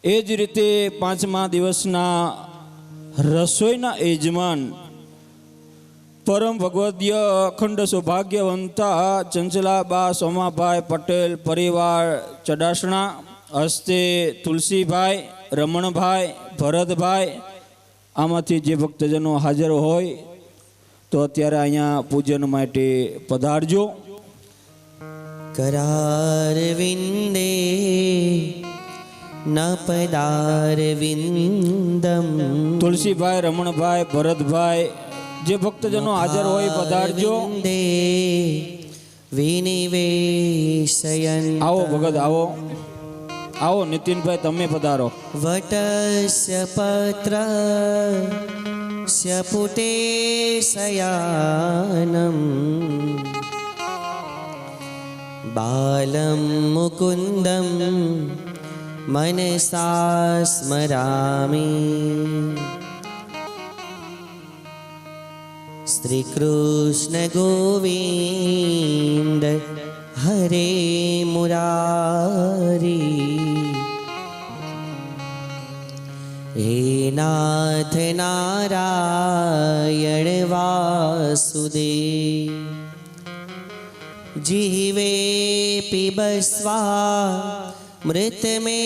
એ જ રીતે પાંચમા દિવસના રસોઈના યજમાન પરમ ભગવદીય અખંડ સૌભાગ્યવંતા ચંચલાબા સોમાભાઈ પટેલ પરિવાર ચડાસણા હસ્તે તુલસીભાઈ, રમણભાઈ, ભરતભાઈ, આમાંથી જે ભક્તજનો હાજર હોય તો અત્યારે અહીંયા પૂજન માટે પધારજો. करार विंदे न पदार विंदम. તુલસીભાઈ, રમણભાઈ, ભરતભાઈ, જે ભક્તજનો હાજર હોય પધારજો. વિનિવેશયન. આવો ભગત, આવો આવો. નીતિનભાઈ તમે પધારો. વટસ્ય પત્ર સ્યપુટે શયાનમ બાલમ મુકુંદમ મનસા સ્મરામી. શ્રી કૃષ્ણ ગોવિંદ હરે મુરારી. હે નાથ નારાયણ વાસુદેવ. જીવે પીબસ્વા મૃત મે.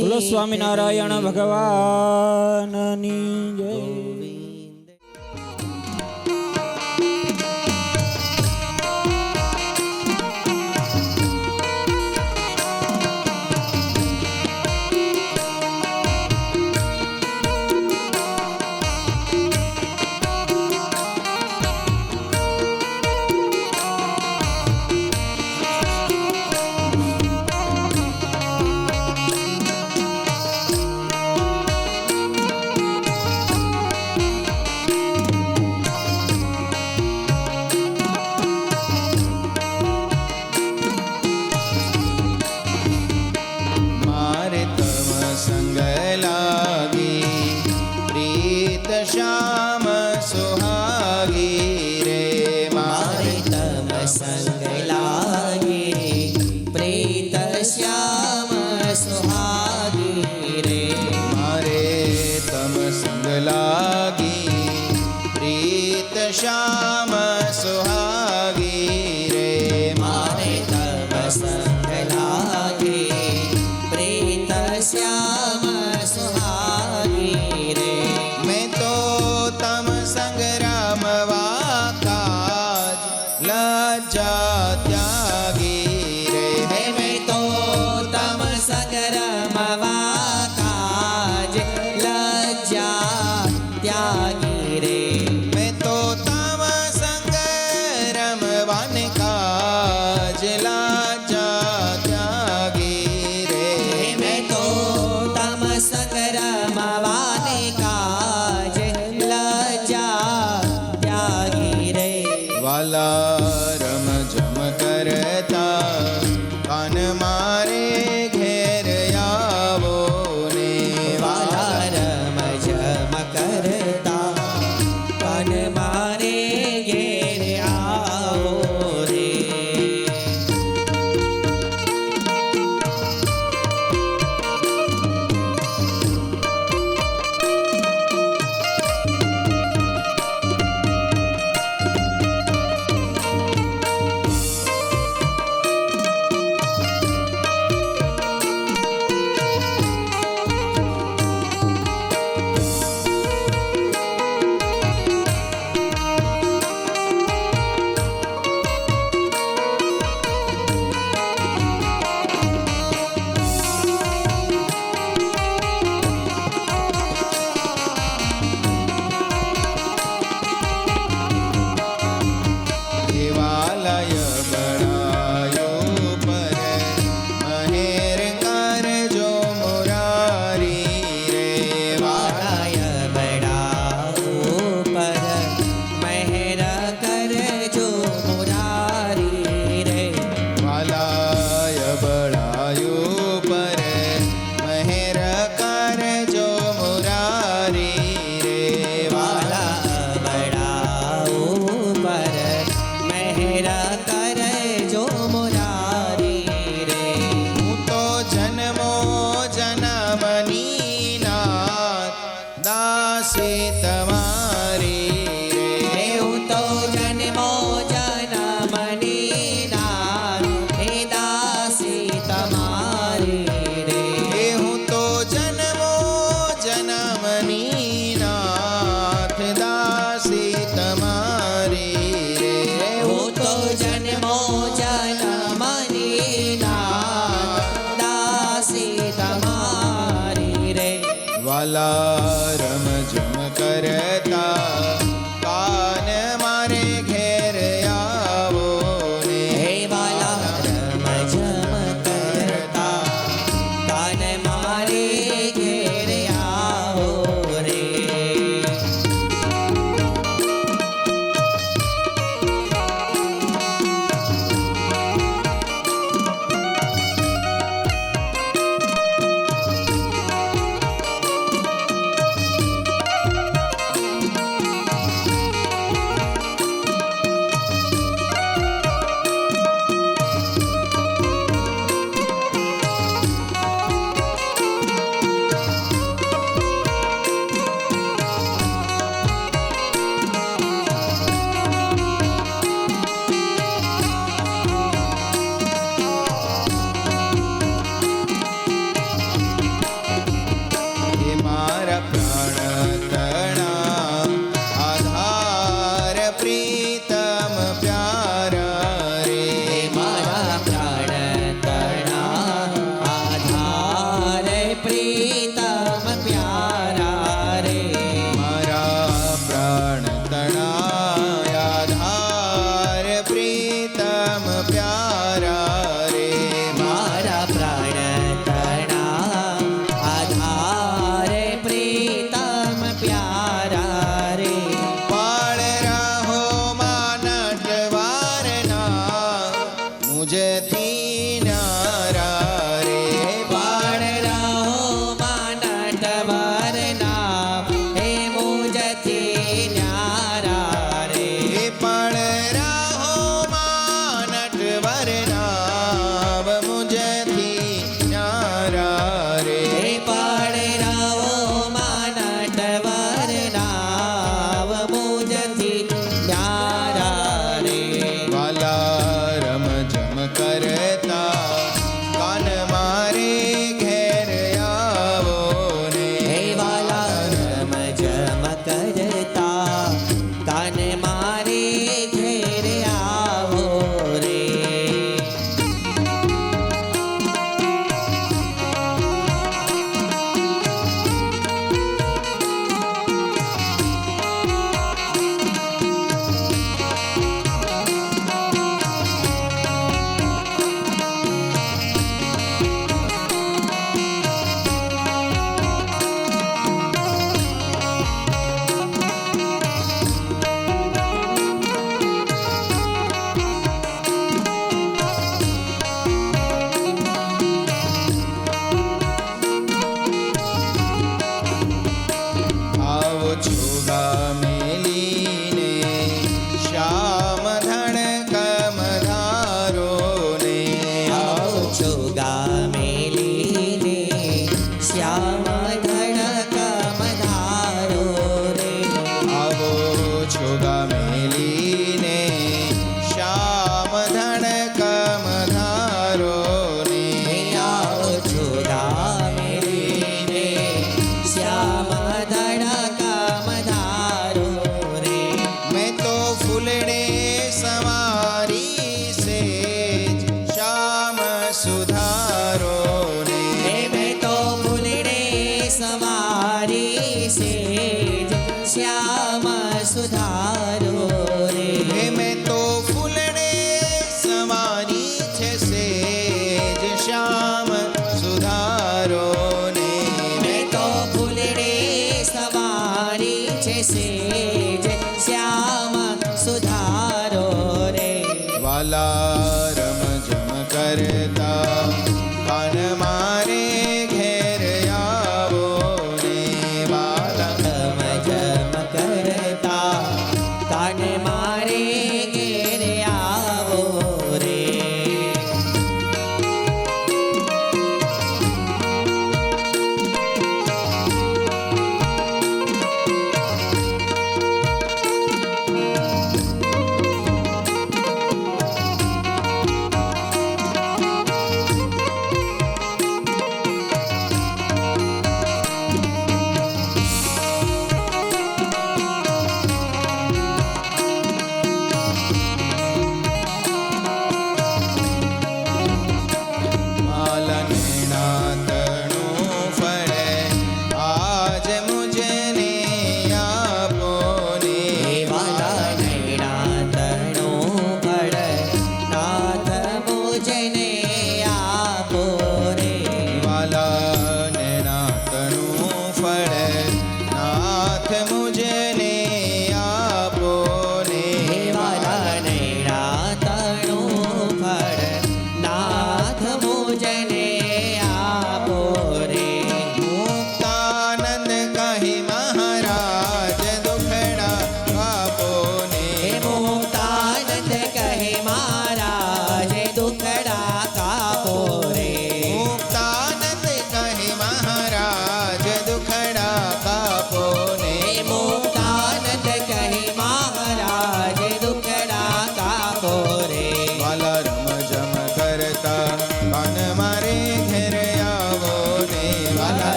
બોલો સ્વામિનારાયણ ભગવાનની જય. श्याम सुहागी रे. मारे तम संग लागे प्रीत श्याम सुहागी रे. मारे तम संग लागी प्रीत श्याम सुहागी रे. मारे तम संग लागे प्रीत श्याम सुहागी रे. मैं तो तम संग रामवा काज लज्जा त्यागी रे. मैं तो तम संग रमवा काज लज्जा त्यागी रे. मैं तो तम વાલા રમઝમ કરતા કાન મારે ઘેર આવો ને હે વાલા રમઝમ કરતા કાન મારે ઘેર આવો રે. હે મારા પ્રાણ તણા આધાર પ્રીતમ પ્યારા રે હે મારા પ્રાણ તણા આધાર પ્રીતમ પ્યારા રે. મારા પ્રાણ તણા આધાર પ્રીતમ પ્યારા રે મારા પ્રાણ તણા આધાર પ્રીતમ પ્યારા રે. પાળ રાહો માં નટવારના મુજથી નારા રે પાળ રાહો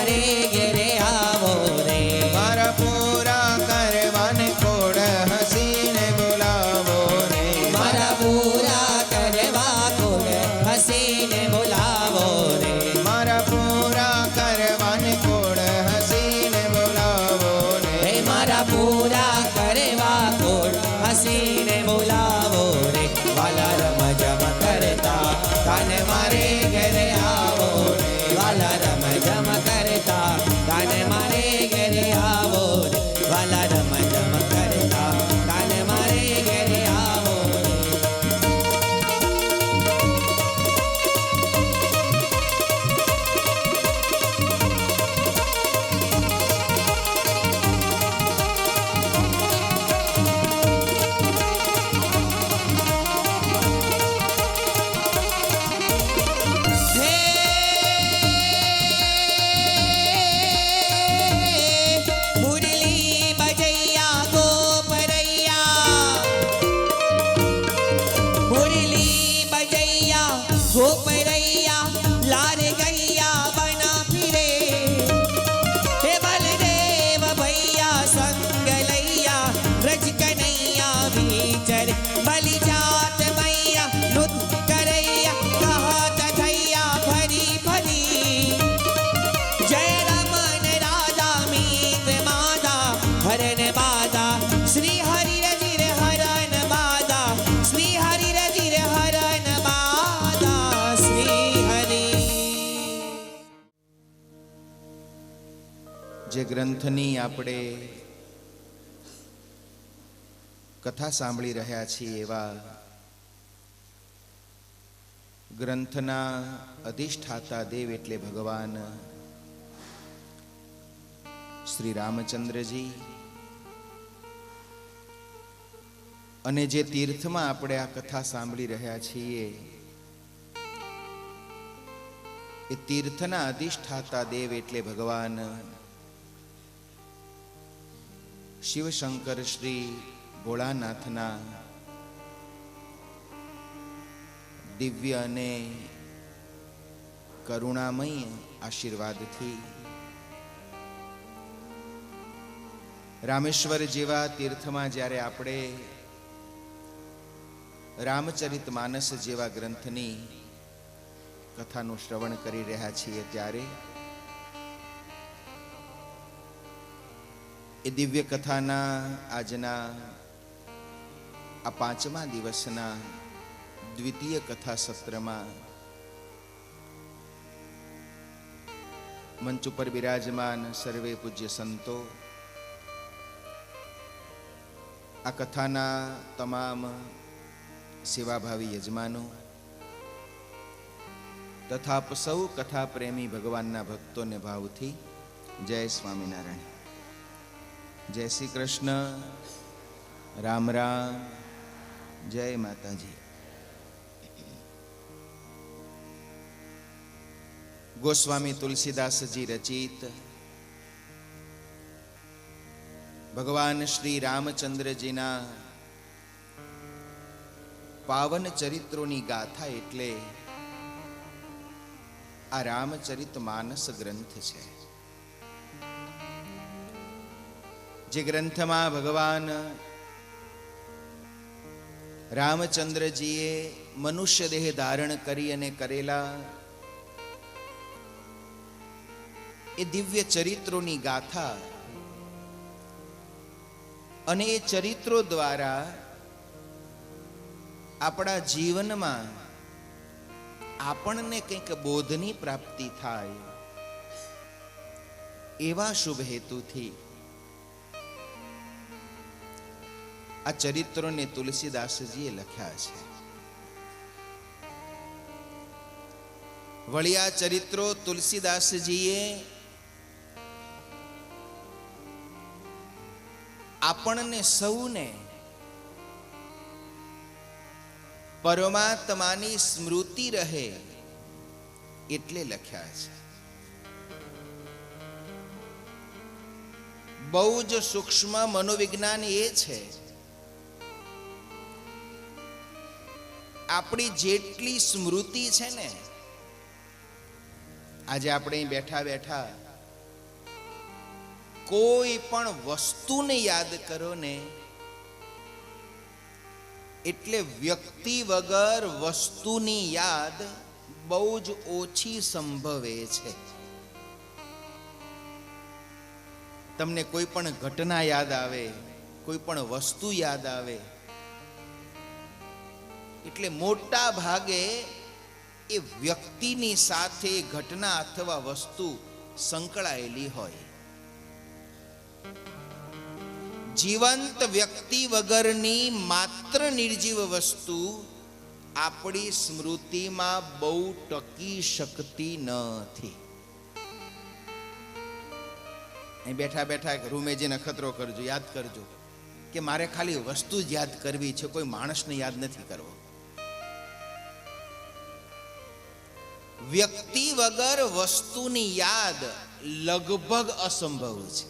મારે ઘેરે આવો રે મારા પૂરા કરવાને કોડ હસીને બોલાવો રે મારા પૂરા કરવા કોડ હસીને બોલાવો રે મારા પૂરા કરવાને કોડ હસીને બોલાવો રે હે મારા પૂરા કરવા કોડ હસીને બોલાવો રે વાલા રમ જમ કરતા કાને મારે ઘરે આવો રે વાલા રમ જમ કરતા કાને મારે ઘરે આવો રે વાલા રમ જમ કરતા કાને મારે ઘરે આવો રે મુરલી બજૈયા ગોપરૈયા મુરલી બજૈયા ગોપરૈયા લાર ગૈયા બના ફિરે હે બલદેવ ભૈયા સંગ લૈયા વ્રજ કનૈયા વિચર બલિ જાત મૈયા નૃત કરૈયા કહત થૈયા ફરી ફરી જય રમન રાધા મીત માધા હરન બાધા શ્રી હરિ રજિર હરન બાધા શ્રી હરિ રજિર હરન બાધા શ્રી હરિ જે ગ્રંથની આપણે કથા સાંભળી રહ્યા છીએ એવા ગ્રંથના અધિષ્ઠાતા દેવ એટલે ભગવાન શ્રી રામચંદ્રજી અને જે તીર્થમાં આપણે આ કથા સાંભળી રહ્યા છીએ એ તીર્થના અધિષ્ઠાતા દેવ એટલે ભગવાન શિવશંકર શ્રી ભોળાનાથના દિવ્ય અને કરુણામય આશીર્વાદથી રામેશ્વર જેવા તીર્થમાં જ્યારે આપણે રામચરિત માનસ જેવા ગ્રંથની કથાનું શ્રવણ કરી રહ્યા છીએ ત્યારે એ દિવ્ય કથાના આજના આ 5મા દિવસના દ્વિતીય કથા સત્રમાં મંચ ઉપર બિરાજમાન સર્વે પૂજ્ય સંતો, આ કથાના તમામ સેવાભાવી યજમાનો તથા સૌ કથા પ્રેમી ભગવાનના ભક્તોને ભાવથી જય સ્વામિનારાયણ, જય શ્રી કૃષ્ણ, રામ રામ, જય માતાજી. ગોસ્વામી તુલસીદાસજી રચિત ભગવાન શ્રી રામચંદ્રજીના પાવન ચરિત્રોની ગાથા એટલે આ રામચરિત માનસ ગ્રંથ છે. જે ગ્રંથમાં ભગવાન રામચંદ્રજીએ મનુષ્ય દેહ ધારણ કરી અને કરેલા એ દિવ્ય ચરિત્રોની ગાથા અને એ ચરિત્રો દ્વારા આપણા જીવનમાં આપણને કંઈક બોધની પ્રાપ્તિ થાય એવા શુભ હેતુથી આ ચરિત્રોને તુલસીદાસજીએ લખ્યા છે. વળી આ ચરિત્રો તુલસીદાસજીએ આપણને સૌને પરમાત્માની સ્મૃતિ રહે એટલે લખ્યા છે. બહુ જ સૂક્ષ્મ મનોવિજ્ઞાન એ છે, આપણી જેટલી સ્મૃતિ છે ને, આજે આપણે બેઠા બેઠા કોઈ પણ વસ્તુને યાદ કરો ને એટલે વ્યક્તિ વગર વસ્તુની યાદ બહુ જ ઓછી સંભવે છે. તમને કોઈ પણ ઘટના યાદ આવે, કોઈ પણ વસ્તુ યાદ આવે એટલે મોટા ભાગે એ વ્યક્તિની સાથે ઘટના અથવા વસ્તુ સંકળાયેલી હોય. જીવંત વ્યક્તિ વગરની માત્ર નિર્જીવ વસ્તુ આપણી સ્મૃતિમાં બહુ ટકી શકતી નથી. અહીં બેઠા બેઠા રૂમે જઈને અખતરો કરજો, યાદ કરજો કે મારે ખાલી વસ્તુ જ યાદ કરવી છે, કોઈ માણસને યાદ નથી કરવો. વ્યક્તિ વગર વસ્તુની યાદ લગભગ અસંભવ છે.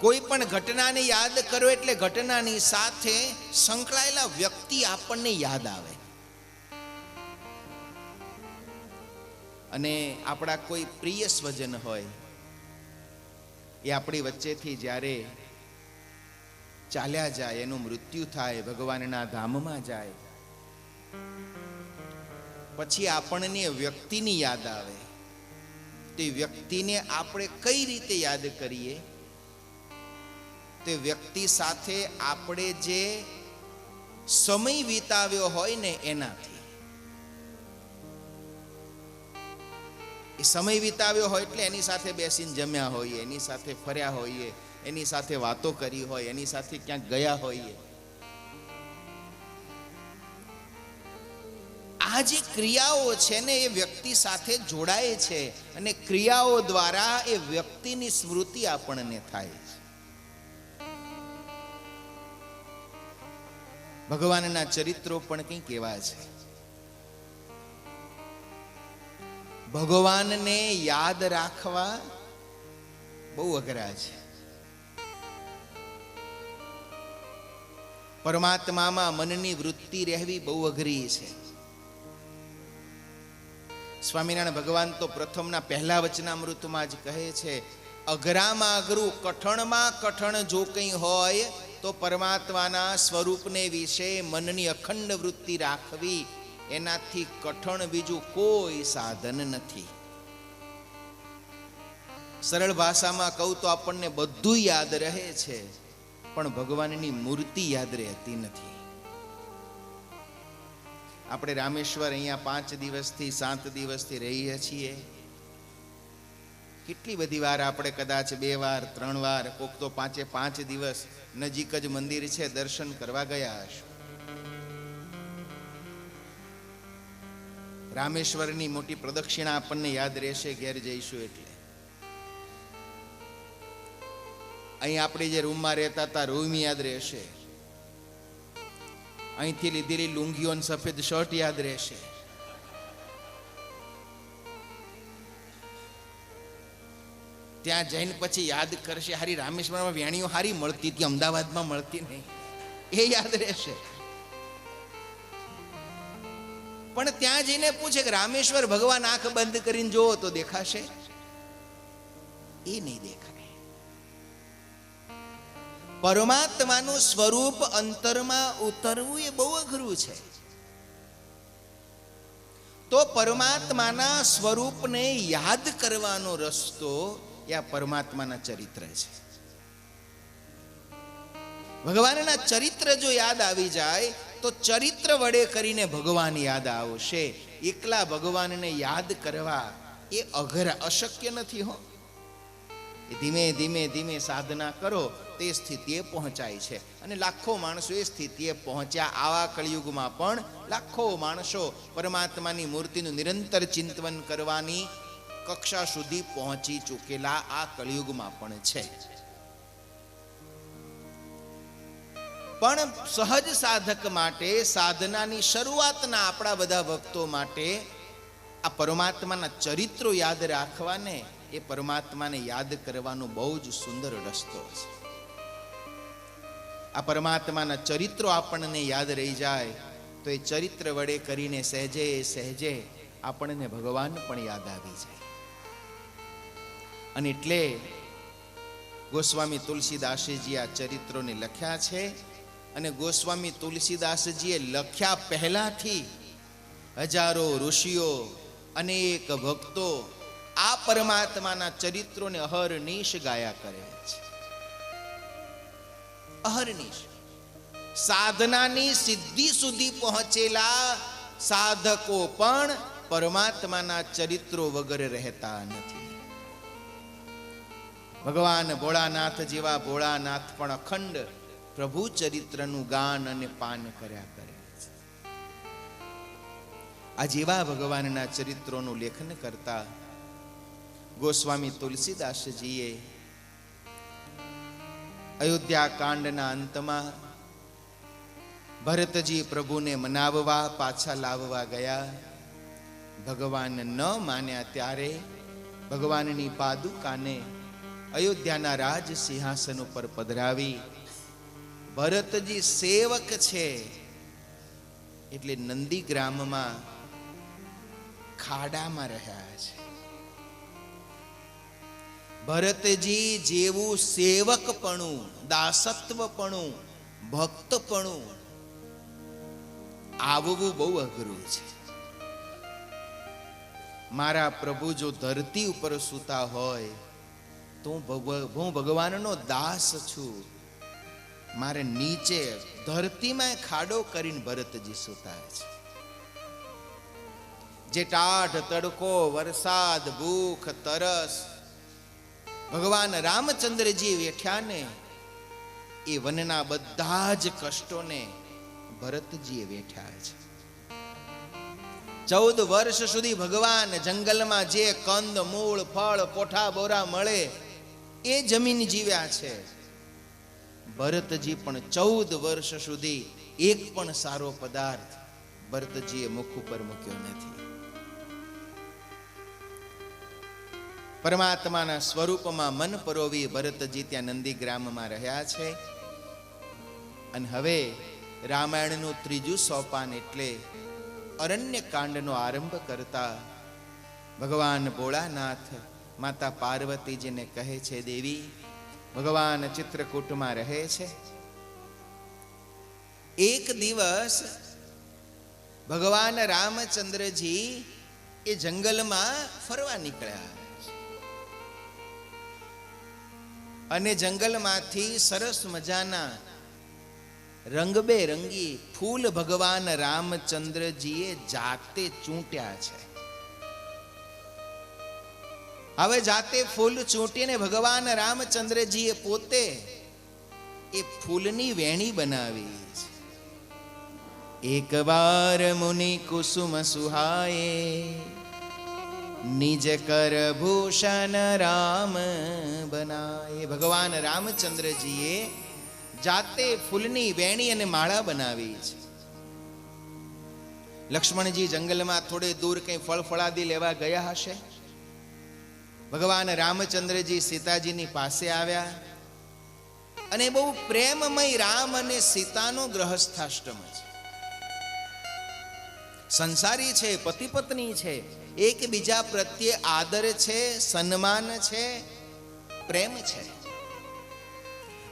કોઈ પણ ઘટનાને યાદ કરો એટલે ઘટનાની સાથે સંકળાયેલા વ્યક્તિ આપણને યાદ આવે. અને આપણા કોઈ પ્રિય સ્વજન હોય એ આપણી વચ્ચેથી જ્યારે ચાલ્યા જાય, એનું મૃત્યુ થાય, ભગવાનના ધામમાં જાય, પછી આપણને વ્યક્તિની યાદ આવે. તે વ્યક્તિને આપણે કઈ રીતે યાદ કરીએ? તે વ્યક્તિ સાથે આપણે જે સમય વિતાવ્યો હોય ને એનાથી. એ સમય વિતાવ્યો હોય એટલે એની સાથે બેસીને જમ્યા હોઈએ, એની સાથે ફર્યા હોઈએ, એની સાથે વાતો કરી હોય, એની સાથે ક્યાંક ગયા હોઈએ. આ જે ક્રિયાઓ છે ને એ વ્યક્તિ સાથે જોડાય છે અને ક્રિયાઓ દ્વારા એ વ્યક્તિની સ્મૃતિ આપણને થાય છે. ભગવાનના ચરિત્રો પણ કંઈક એવા છે. ભગવાનને યાદ રાખવા બહુ અઘરા છે. પરમાત્મામાં મનની વૃત્તિ રહેવી બહુ અઘરી છે. સ્વામિનારાયણ ભગવાન તો પ્રથમના પહેલા વચનામૃતમાં જ કહે છે, અઘરામાં અઘરું કઠણમાં કઠણ જો કંઈ હોય તો પરમાત્માના સ્વરૂપને વિશે મનની અખંડ વૃત્તિ રાખવી, એનાથી કઠણ બીજું કોઈ સાધન નથી. સરળ ભાષામાં કહું તો આપણને બધું યાદ રહે છે, પણ ભગવાનની મૂર્તિ યાદ રહેતી નથી. આપણે રામેશ્વર અહીંયા 5 દિવસથી 7 દિવસથી રહીએ છીએ. કેટલી બધી વાર આપણે કદાચ 2 વાર 3 વાર, કોક તો 5 દિવસ નજીક જ મંદિર છે, દર્શન કરવા ગયા હશે. રામેશ્વરની મોટી પ્રદક્ષિણા આપણને યાદ રહેશે ઘેર જઈશું એટલે. અહીં આપણે જે રૂમમાં રહેતા હતા રૂમ યાદ રહેશે. અહીંથી લીધેલી લુંગીઓ અને સફેદ શર્ટ યાદ રહેશે. ત્યાં જઈને પછી યાદ કરશે, હારી રામેશ્વરમાં વેણીઓ હારી મળતી હતી, અમદાવાદમાં મળતી નહીં, એ યાદ રહેશે. પણ ત્યાં જઈને પૂછે કે રામેશ્વર ભગવાન આંખ બંધ કરીને જોવો તો દેખાશે? એ નહીં દેખાય. પરમાત્માનું સ્વરૂપ અંતરમાં ઉતરવું એ બહુ અઘરું છે. તો પરમાત્માના સ્વરૂપને યાદ કરવાનો રસ્તો એ આ પરમાત્માના ચરિત્ર છે. ભગવાનના ચરિત્ર જો યાદ આવી જાય તો ચરિત્ર વડે કરીને ભગવાન યાદ આવશે. એકલા ભગવાનને યાદ કરવા એ અઘરા, અશક્ય નથી હો. ધીમે ધીમે ધીમે સાધના કરો તે સ્થિતિએ પહોંચાય છે. અને લાખો માણસો એ સ્થિતિએ પહોંચ્યા. આવા કળિયુગમાં પણ લાખો માણસો પરમાત્માની મૂર્તિનું નિરંતર ચિંતન કરવાની કક્ષા સુધી પહોંચી ચૂકેલા આ કળિયુગમાં પણ છે. પણ સહજ સાધક માટે, સાધનાની શરૂઆતના આપણા બધા ભક્તો માટે આ પરમાત્માના ચરિત્રો યાદ રાખવાને, એ પરમાત્માને યાદ કરવાનો બહુ જ સુંદર રસ્તો છે. આ પરમાત્માના ચરિત્રો આપણને યાદ રહી જાય તો એ ચરિત્ર વડે કરીને સહેજે સહેજે આપણને ભગવાન પણ યાદ આવી જાય. અને એટલે ગોસ્વામી તુલસીદાસજીએ આ ચરિત્રોને લખ્યા છે. અને ગોસ્વામી તુલસીદાસજીએ લખ્યા પહેલાથી હજારો ઋષિઓ, અનેક ભક્તો આ પરમાત્માના ચરિત્રોને અહર્નિશ ગાયા કરે છે. અહર્નિશ સાધનાની સિદ્ધિ સુધી પહોંચેલા સાધકો પણ પરમાત્માના ચરિત્રો વગર રહેતા નથી. ભગવાન ભોળાનાથ જેવા ભોળાનાથ પણ અખંડ પ્રભુ ચરિત્રનું ગાન અને પાન કર્યા કરે છે. આ જેવા ભગવાનના ચરિત્રોનું લેખન કરતા ગોસ્વામી તુલસીદાસજીએ અયોધ્યા કાંડના અંતમાં ભરતજી પ્રભુને મનાવવા પાછા લાવવા ગયા. ભગવાન ન માન્યા ત્યારે ભગવાનની પાદુકાને અયોધ્યાના રાજ સિંહાસન ઉપર પધરાવી ભરતજી સેવક છે એટલે નંદીગ્રામમાં ખાડામાં રહ્યા છે. ભરતજી જેવું સેવકપણું, દાસત્વપણું, ભક્તપણું આવવું બહુ અઘરું છે. મારા પ્રભુ જો ધરતી ઉપર સૂતા હોય તો હું ભગવાનનો દાસ છું, મારે નીચે ધરતીમાં ખાડો કરીને ભરતજી સૂતા છે. જે ટાઢ તડકો, વરસાદ, ભૂખ, તરસ ભગવાન રામચંદ્રજી વેઠ્યા ને એ વનના બધા જ કષ્ટોને ભરતજીએ વેઠ્યા છે. 14 વર્ષ સુધી ભગવાન જંગલમાં જે કંદ, મૂળ, ફળ, પોઠા બોરા મળે એ જમીન જીવ્યા છે. ભરતજી પણ 14 વર્ષ સુધી એક પણ સારો પદાર્થ ભરતજીએ મુખ ઉપર મૂક્યો નથી. પરમાત્માના સ્વરૂપમાં મન પરોવી ભરતજી ત્યાં નંદીગ્રામમાં રહ્યા છે. અને હવે રામાયણનું 3જું સોપાન એટલે અરણ્ય કાંડનો આરંભ કરતા ભગવાન ભોળાનાથ માતા પાર્વતીજીને કહે છે, દેવી, ભગવાન ચિત્રકૂટમાં રહે છે. એક દિવસ ભગવાન રામચંદ્રજી એ જંગલમાં ફરવા નીકળ્યા અને જંગલમાંથી સરસ મજાના રંગબેરંગી ફૂલ ભગવાન રામચંદ્રજીએ જાતે ચૂંટ્યા છે. હવે જાતે ફૂલ ચૂંટીને ભગવાન રામચંદ્રજીએ પોતે એ ફૂલની વેણી બનાવી છે. એક વાર મુનિ કુસુમ સુહાયે, નિજ કર ભૂષણ રામ બનાય. ભગવાન રામચંદ્રજીએ જાતે ફૂલની વેણી અને માળા બનાવી છે. લક્ષ્મણજી જંગલમાં થોડે દૂર કંઈ ફળ ફળાદી લેવા ગયા હશે. ભગવાન રામચંદ્રજી સીતાજીની પાસે આવ્યા અને બહુ પ્રેમમય રામ અને સીતાનો ગ્રહસ્થાશ્રમ છે. સંસારી છે, પતિ પત્ની છે, એકબીજા પ્રત્યે આદર છે, સન્માન છે, પ્રેમ છે.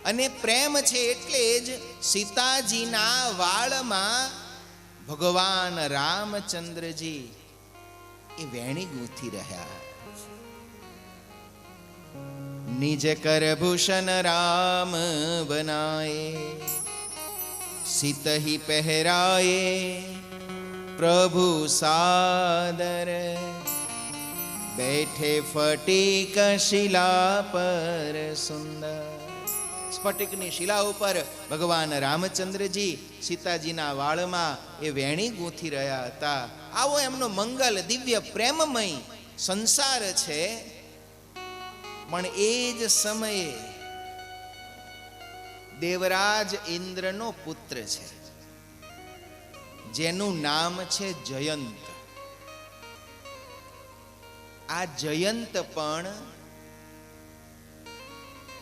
અને પ્રેમ છે એટલે જ સીતાજીના વાળમાં ભગવાન રામચંદ્રજી એ વેણી ગૂંથી રહ્યા. નિજ કર ભૂષણ રામ બનાય, સીત હી પહેરાય પ્રભુ સાદર, બેઠે ફટીક શિલા પર સુંદર. સ્ફટિકની શિલા ઉપર ભગવાન રામચંદ્રજી સીતાજીના વાળમાં એ વેણી ગૂંથી રહ્યા હતા. આવો એમનો મંગલ દિવ્ય પ્રેમમય સંસાર છે. પણ એ જ સમયે દેવરાજ ઇન્દ્રનો પુત્ર છે જેનું નામ છે જયંત. આ જયંત પણ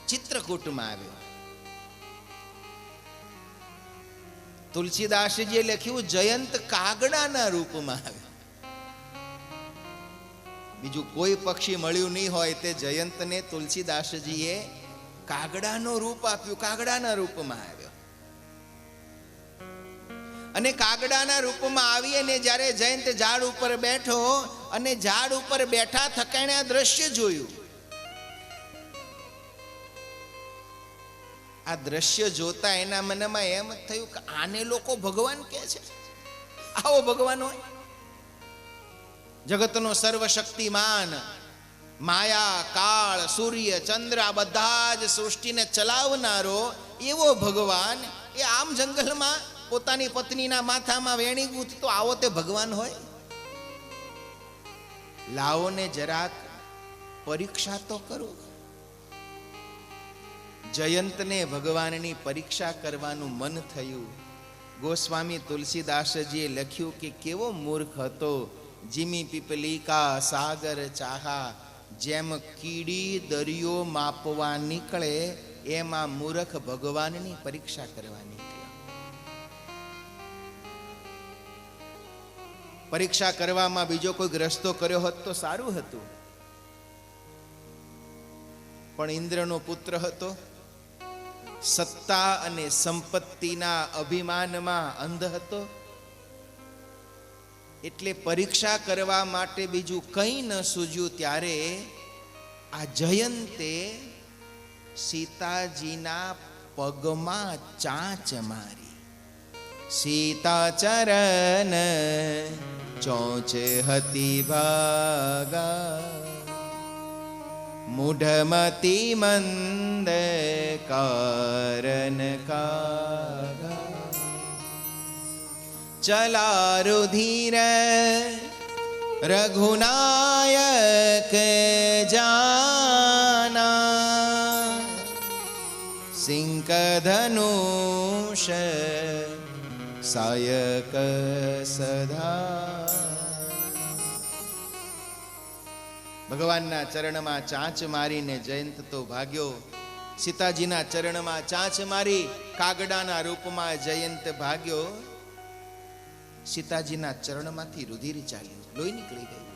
ચિત્રકૂટમાં આવ્યો. તુલસીદાસજીએ લખ્યું જયંત કાગડાના રૂપમાં આવ્યો. બીજું કોઈ પક્ષી મળ્યું નહીં હોય તે જયંતને તુલસીદાસજીએ કાગડાનું રૂપ આપ્યું, કાગડાના રૂપમાં આવ્યો. અને કાગડાના રૂપમાં આવી અને જ્યારે જયંત ઝાડ ઉપર બેઠો અને ઝાડ ઉપર બેઠા થકાણે આ દ્રશ્ય જોયું. આ દ્રશ્ય જોતા એના મનમાં એમ થયું કે આને લોકો ભગવાન કહે છે. આવો ભગવાન હોય? જગતનો સર્વશક્તિમાન, માયા, કાળ, સૂર્ય, ચંદ્ર આ બધા જ સૃષ્ટિને ચલાવનારો એવો ભગવાન એ આમ જંગલમાં પોતાની પત્નીના માથામાં વેણી ગૂંથતો આવો તે ભગવાન હોય? લાવો ને જરાક પરીક્ષા તો કરો. જયંતને ભગવાનની પરીક્ષા કરવાનું મન થયું. ગોસ્વામી તુલસીદાસજીએ લખ્યું કે કેવો મૂર્ખ હતો, જીમી પીપલિકા સાગર ચાહા, જેમ કીડી દરિયો માપવા નીકળે એમાં મૂર્ખ ભગવાનની પરીક્ષા કરવા નીકળ્યો. પરીક્ષા કરવામાં બીજો કોઈ રસ્તો કર્યો હોત તો સારું હતું, પણ ઇન્દ્રનો પુત્ર હતો, સત્તા અને સંપત્તિના અભિમાનમાં અંધ હતો, એટલે પરીક્ષા કરવા માટે બીજું કંઈ ન સૂઝ્યું. ત્યારે આ જયંતે સીતાજીના પગમાં ચાંચ મારી. સીતા ચરણ ચોંચ હતી ભાગા, મૂઢમતી મંદ કારણ કાગા, ચલા રુધિર રઘુનાયક જાના, સિંકધનુષ સાયક સદા. ભગવાનના ચરણમાં ચાંચ મારીને જયંત તો ભાગ્યો. સીતાજીના ચરણમાં ચાંચ મારી કાગડાના રૂપમાં જયંત ભાગ્યો. સીતાજીના ચરણમાંથી રુધિર ચાલ્યું, લોહી નીકળી ગયું.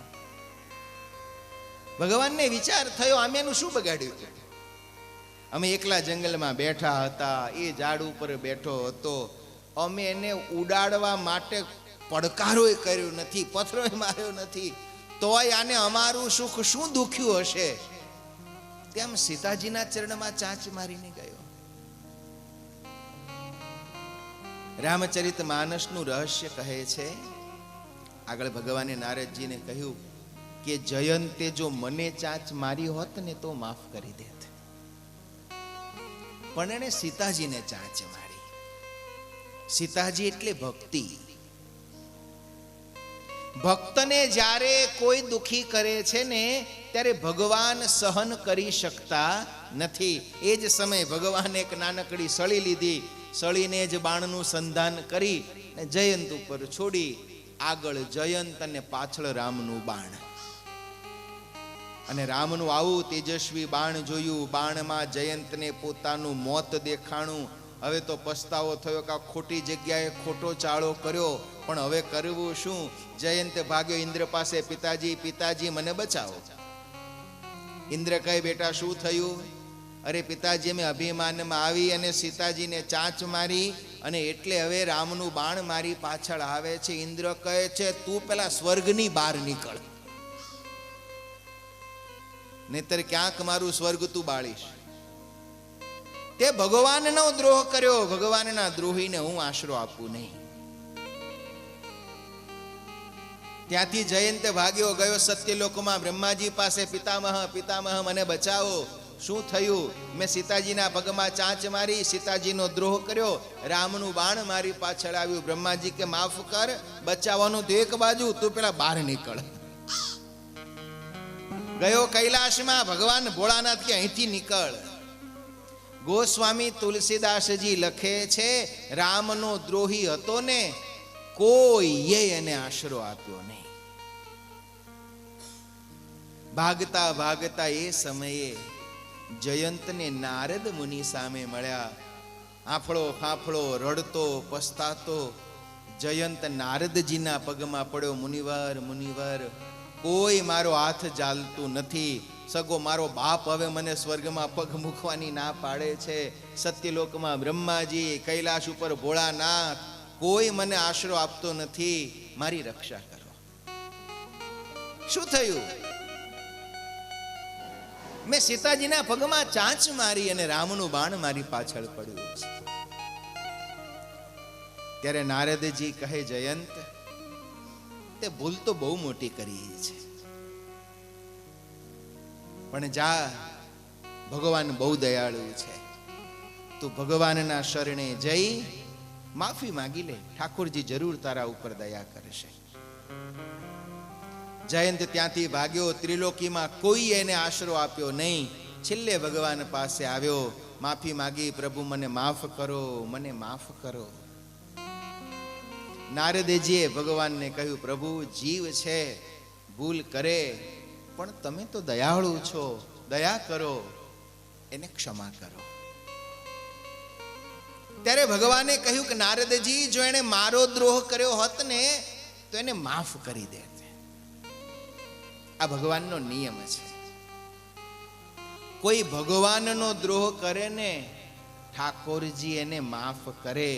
ભગવાનને વિચાર થયો, આમે એનું શું બગાડ્યું છે? અમે એકલા જંગલમાં બેઠા હતા, એ ઝાડ ઉપર બેઠો હતો, અમે એને ઉડાડવા માટે પડકારોય કર્યો નથી, પથ્થરોય માર્યો નથી, તોય આને અમારું સુખ શું દુખ્યું હશે? તેમ સીતાજીના ચરણમાં ચાંચ મારીને ગયો. રામચરિત માનસનું રહસ્ય કહે છે, આગળ ભગવાને નારદજીને કહ્યું કે જયંતે જો મને ચાંચ મારી હોત ને તો માફ કરી દેત, પણ એને સીતાજીને ચાંચ મારી. સીતાજી એટલે ભક્તિ. ભક્તને જ્યારે કોઈ દુખી કરે છે ને ત્યારે ભગવાન સહન કરી શકતા નથી. એ જ સમયે ભગવાન એક નાનકડી સળી લીધી, સળીને જ બાણનું સંધાન કરી જયંત ઉપર છોડી, આગળ જયંત અને પાછળ રામનું બાણ. અને રામનું આવું તેજસ્વી બાણ જોયું, બાણમાં જયંતને પોતાનું મોત દેખાણું. હવે તો પસ્તાવો થયો કે ખોટી જગ્યાએ ખોટો ચાળો કર્યો, પણ હવે કરવું શું? જયંત ભાગ્યો ઇન્દ્ર પાસે, પિતાજી પિતાજી મને બચાવો. ઇન્દ્ર કહે, બેટા શું થયું? અરે પિતાજી, મેં અભિમાનમાં આવી અને સીતાજીને ચાંચ મારી, અને એટલે હવે રામનું બાણ મારી પાછળ આવે છે. ઇન્દ્ર કહે છે, તું પેલા સ્વર્ગની બહાર નીકળ, નહીતર ક્યાંક મારું સ્વર્ગ તું બાળીશ. તે ભગવાનનો દ્રોહ કર્યો, ભગવાનના દ્રોહીને હું આશરો આપું નહીં. ત્યાંથી જયંત ભાગ્યો, ગયો સત્યલોકમાં બ્રહ્માજી પાસે, પિતામહ પિતામહ મને બચાવો. શું થયું? મેં સીતાજીના પગમાં ચાંચ મારી, સીતાજીનો દ્રોહ કર્યો, રામનું બાણ મારી પાછળ આવ્યું. બ્રહ્માજી કે માફ કર, બચાવવાનું તો એક બાજુ, તું પેલા બહાર નીકળ. ગયો કૈલાશમાં, ભગવાન ભોળાનાથ કે અહીંથી નીકળ. ગોસ્વામી તુલસીદાસજી લખે છે, રામનો દ્રોહી હતો ને, કોઈએ એને આશરો આપ્યો નહીં. ભાગતા ભાગતા એ સમયે જયંતને નારદ મુનિ સામે મળ્યા. આફળો ફાફળો રડતો પસ્તાતો જયંત નારદજીના પગમાં પડ્યો. મુનિવર મુનિવર, કોઈ મારો હાથ ચાલતું નથી. સગો મારો બાપ હવે મને સ્વર્ગમાં પગ મૂકવાની ના પાડે છે. સત્યલોકમાં બ્રહ્માજી, કૈલાશ ઉપર ભોળાનાથ, કોઈ મને આશરો આપતો નથી. મારી રક્ષા કરો. શું થયું? મેં સીતાજીના પગમાં ચાંચ મારી અને રામનું બાણ મારી પાછળ પડ્યું છે. ત્યારે નારદજી કહે, જયંત, તે ભૂલ તો બહુ મોટી કરી છે, પણ જા, ભગવાન બહુ દયાળુ છે. તું ભગવાનના શરણે જઈ માફી માંગી લે. ઠાકોરજી જરૂર તારા ઉપર દયા કરશે. જયંત ત્યાંથી ભાગ્યો. ત્રિલોકીમાં કોઈ એને આશરો આપ્યો નહીં. છેલ્લે ભગવાન પાસે આવ્યો, માફી માંગી, પ્રભુ મને માફ કરો, મને માફ કરો. નારદજીએ ભગવાનને કહ્યું, પ્રભુ જીવ છે, ભૂલ કરે, પણ તમે તો દયાળુ છો, દયા કરો, એને ક્ષમા કરો. ત્યારે ભગવાને કહ્યું કે નારદજી, જો એને મારો દ્રોહ કર્યો હોત ને તો એને માફ કરી દે. આ ભગવાનનો નિયમ છે. કોઈ ભગવાનનો દ્રોહ કરે ને, ઠાકોરજી એને માફ કરે,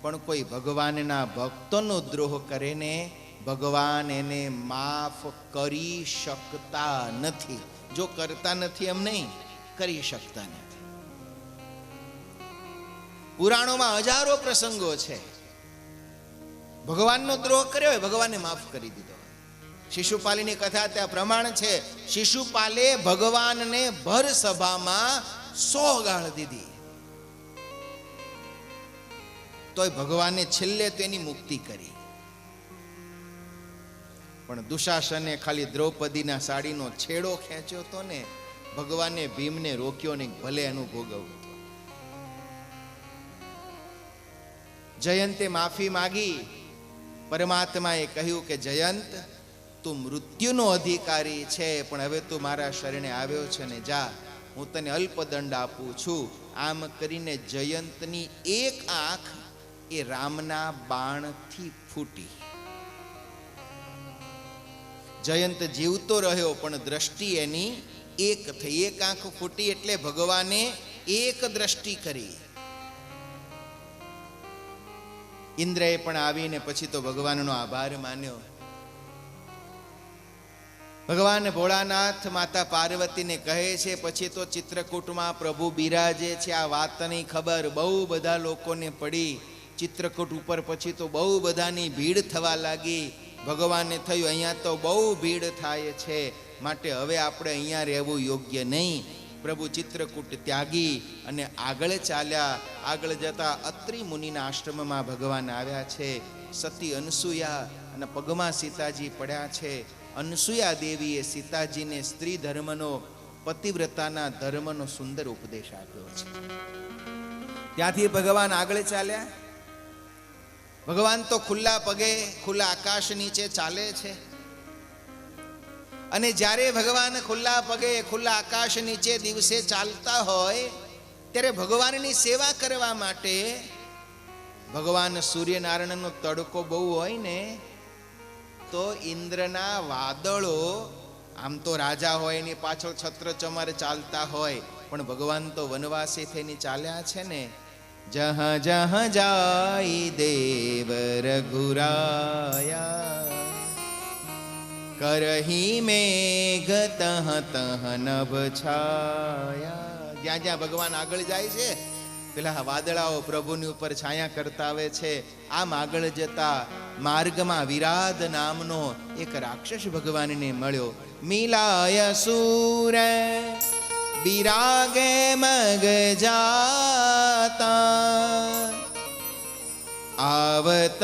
પણ કોઈ ભગવાનના ભક્તોનો દ્રોહ કરે ને, ભગવાન એને માફ કરી શકતા નથી. જો કરતા નથી એમ નહીં, કરી શકતા નથી. પુરાણોમાં હજારો પ્રસંગો છે. ભગવાનનો દ્રોહ કર્યો હોય, ભગવાને માફ કરી દીધો. શિશુપાલીની કથા ત્યાં પ્રમાણ છે. શિશુપાલે ભગવાનને ભર સભામાં 100 ગાળ દીધી, તોય ભગવાને છેલ્લે તેની મુક્તિ કરી. પણ દુશાસને ખાલી દ્રૌપદીના સાડીનો છેડો ખેંચ્યો તો ને, ભગવાને ભીમને રોક્યો ને, ભલે એનું ભોગવવું. જયંતે માફી માગી. પરમાત્માએ કહ્યું કે જયંત, તું મૃત્યુનો અધિકારી છે, પણ હવે તું મારા શરણે આવ્યો છે ને, જા, હું તને અલ્પદંડ આપું છું. આમ કરીને જયંતની એક આંખ એ રામના બાણથી ફૂટી. જયંત જીવતો રહ્યો, પણ દ્રષ્ટિ એની એક થઈ. એક આંખ ફૂટી એટલે ભગવાને એક દ્રષ્ટિ કરી. ઇન્દ્રએ પણ આવીને પછી તો ભગવાનનો આભાર માન્યો. ભગવાન ભોળાનાથ માતા પાર્વતીને કહે છે, પછી તો ચિત્રકૂટમાં પ્રભુ બિરાજે છે. આ વાતની ખબર બહુ બધા લોકોને પડી. ચિત્રકૂટ ઉપર પછી તો બહુ બધાની ભીડ થવા લાગી. ભગવાનને થયું, અહીંયા તો બહુ ભીડ થાય છે, માટે હવે આપણે અહીંયા રહેવું યોગ્ય નહીં. પ્રભુ ચિત્રકૂટ ત્યાગી અને આગળ ચાલ્યા. આગળ જતા અત્રિ મુનિના આશ્રમમાં ભગવાન આવ્યા છે. સતી અનસુયા અને પગમાં સીતાજી પડ્યા છે. અનસુયા દેવીએ સીતાજીને સ્ત્રી ધર્મનો, પતિવ્રતાના ધર્મનો સુંદર ઉપદેશ આપ્યો છે. ત્યાંથી ભગવાન આગળ ચાલ્યા. ભગવાન તો ખુલ્લા પગે ખુલ્લા આકાશ નીચે ચાલે છે. અને જ્યારે ભગવાન ખુલ્લા પગે ખુલ્લા આકાશ નીચે દિવસે ચાલતા હોય, ત્યારે ભગવાનની સેવા કરવા માટે, ભગવાન સૂર્યનારાયણનો તડકો બહુ હોય ને, તો ઇન્દ્રના વાદળો, આમ તો રાજા હોય એની પાછળ છત્ર ચમર ચાલતા હોય, પણ ભગવાન તો વનવાસી થઈને ચાલ્યા છે ને. જહ જહ જાય દેવ રઘુરાયા, કરહી મેઘ તહ તહ નભ છાયા. જ્યાં જ્યાં ભગવાન આગળ જાય છે, પેલા વાદળાઓ પ્રભુની ઉપર છાયા કરતા આવે છે. આમ આગળ જતા માર્ગમાં વિરાધ નામનો એક રાક્ષસ ભગવાનને મળ્યો. મિલાય સૂર બિરાગે મગ જાતા, આવત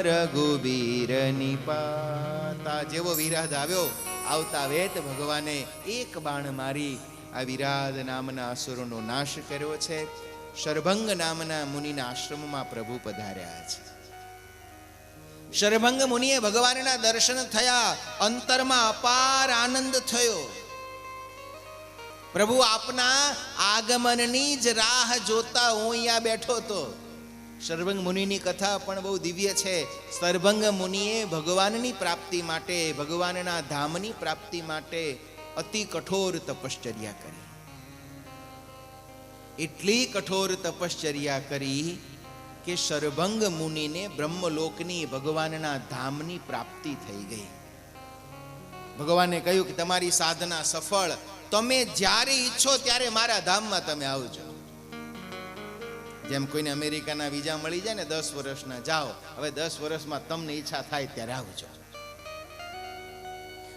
રઘુબીર નિપાતા. જેવો વિરાધ આવ્યો, આવતા વેત ભગવાને એક બાણ મારી આ વિરાધ નામના અસુરોનો નાશ કર્યો છે. શરભંગ નામના મુનિના આશ્રમમાં પ્રભુ પધાર્યા છે. શરભંગ મુનિએ ભગવાનના દર્શન થયા. અંતરમાં અપાર આનંદ થયો. પ્રભુ આપના આગમનની જ રાહ જોતા હું અહીંયા બેઠો હતો. સર્વંગ મુનિની કથા પણ બહુ દિવ્ય છે. સર્વંગ મુનિએ ભગવાનની પ્રાપ્તિ માટે, ભગવાનના ધામની પ્રાપ્તિ માટે અતિ કઠોર તપશ્ચર્યા કરી. એટલી કઠોર તપશ્ચર્યા કરી કે સર્વંગ મુનિને બ્રહ્મલોકની, ભગવાનના ધામની પ્રાપ્તિ થઈ ગઈ. ભગવાને કહ્યું કે તમારી સાધના સફળ, તમે જ્યારે ઈચ્છો ત્યારે મારા ધામમાં તમે આવજો. જેમ કોઈને અમેરિકાના વિઝા મળી જાય ને 10 વર્ષના, જાઓ, હવે 10 વર્ષમાં તમને ઈચ્છા થાય ત્યારે આવજો.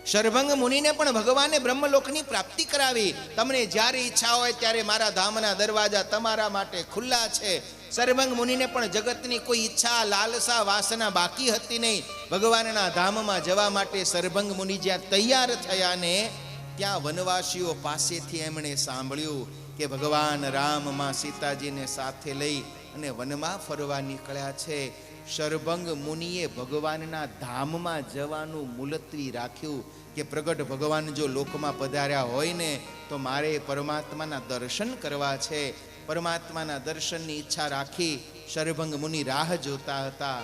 સર્વંગ મુનિને પણ ભગવાને બ્રહ્મલોકની પ્રાપ્તિ કરાવી. તમને જ્યારે ઈચ્છા હોય ત્યારે મારા ધામના દરવાજા તમારા માટે ખુલ્લા છે. સર્વંગ મુનિને પણ જગતની કોઈ ઈચ્છા, લાલસા, વાસના બાકી હતી નહીં. ભગવાનના ધામમાં જવા માટે સર્વંગ મુનિ જ્યાં તૈયાર થયા ને ત્યાં વનવાસીઓ પાસેથી એમણે સાંભળ્યું કે ભગવાન રામમાં સીતાજીને સાથે લઈ અને વનમાં ફરવા નીકળ્યા છે. સર્વંગ મુનિએ ભગવાનના ધામમાં જવાનું મુલતવી રાખ્યું કે પ્રગટ ભગવાન જો લોકમાં પધાર્યા હોય ને તો મારે પરમાત્માના દર્શન કરવા છે. પરમાત્માના દર્શનની ઈચ્છા રાખી સર્વંગ મુનિ રાહ જોતા હતા.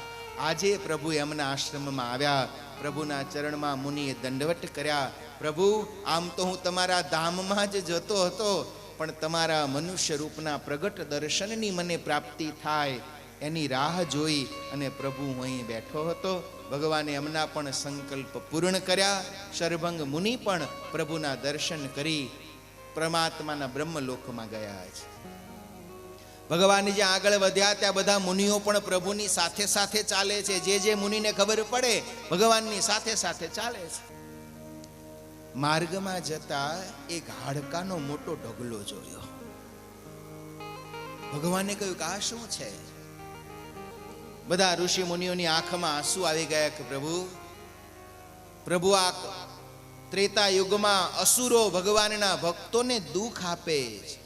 આજે પ્રભુ એમના આશ્રમમાં આવ્યા. પ્રભુના ચરણમાં મુનિએ દંડવટ કર્યા. પ્રભુ, આમ તો હું તમારા ધામમાં જ જતો હતો, પણ તમારા મનુષ્ય રૂપના પ્રગટ દર્શનની મને પ્રાપ્તિ થાય એની રાહ જોઈ અને પ્રભુ અહીં બેઠો હતો. ભગવાને એમના પણ સંકલ્પ પૂર્ણ કર્યા. સર્વંગ મુનિ પણ પ્રભુના દર્શન કરી પરમાત્માના બ્રહ્મલોકમાં ગયા છે. ભગવાન જ્યાં આગળ વધ્યા ત્યાં બધા મુનિઓ પણ પ્રભુની સાથે સાથે ચાલે છે. જે મુનિને ખબર પડે ભગવાનની સાથે સાથે ચાલે છે. માર્ગમાં જતા એક હાડકાનો મોટો ઢગલો જોયો. ભગવાને કહ્યું કે આ શું છે? બધા ઋષિ મુનિઓની આંખમાં આંસુ આવી ગયા કે પ્રભુ આ ત્રેતા યુગમાં અસુરો ભગવાનના ભક્તોને દુઃખ આપે છે.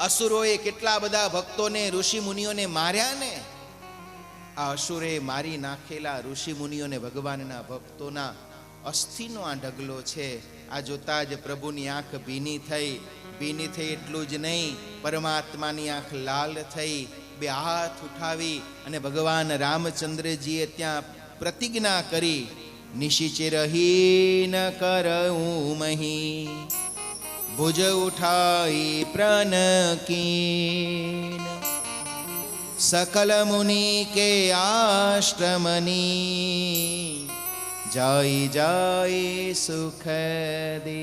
અસુરોએ કેટલા બધા ભક્તોને, ઋષિ મુનિઓને માર્યા ને. આ અસુરે મારી નાખેલા ઋષિ મુનિઓને, ભગવાનના ભક્તોના અસ્થિનો આ ઢગલો છે. આ જોતા જ પ્રભુની આંખ ભીની થઈ. એટલું જ નહીં, પરમાત્માની આંખ લાલ થઈ. બે હાથ ઉઠાવી અને ભગવાન રામચંદ્રજીએ ત્યાં પ્રતિજ્ઞા કરી, નિશિચિરહીન કરઉં મહી, ભુજ ઉઠાઈ પ્રનકીન, સકલ મુનિ કે આશ્રમની, જાય જાય સુખ દે.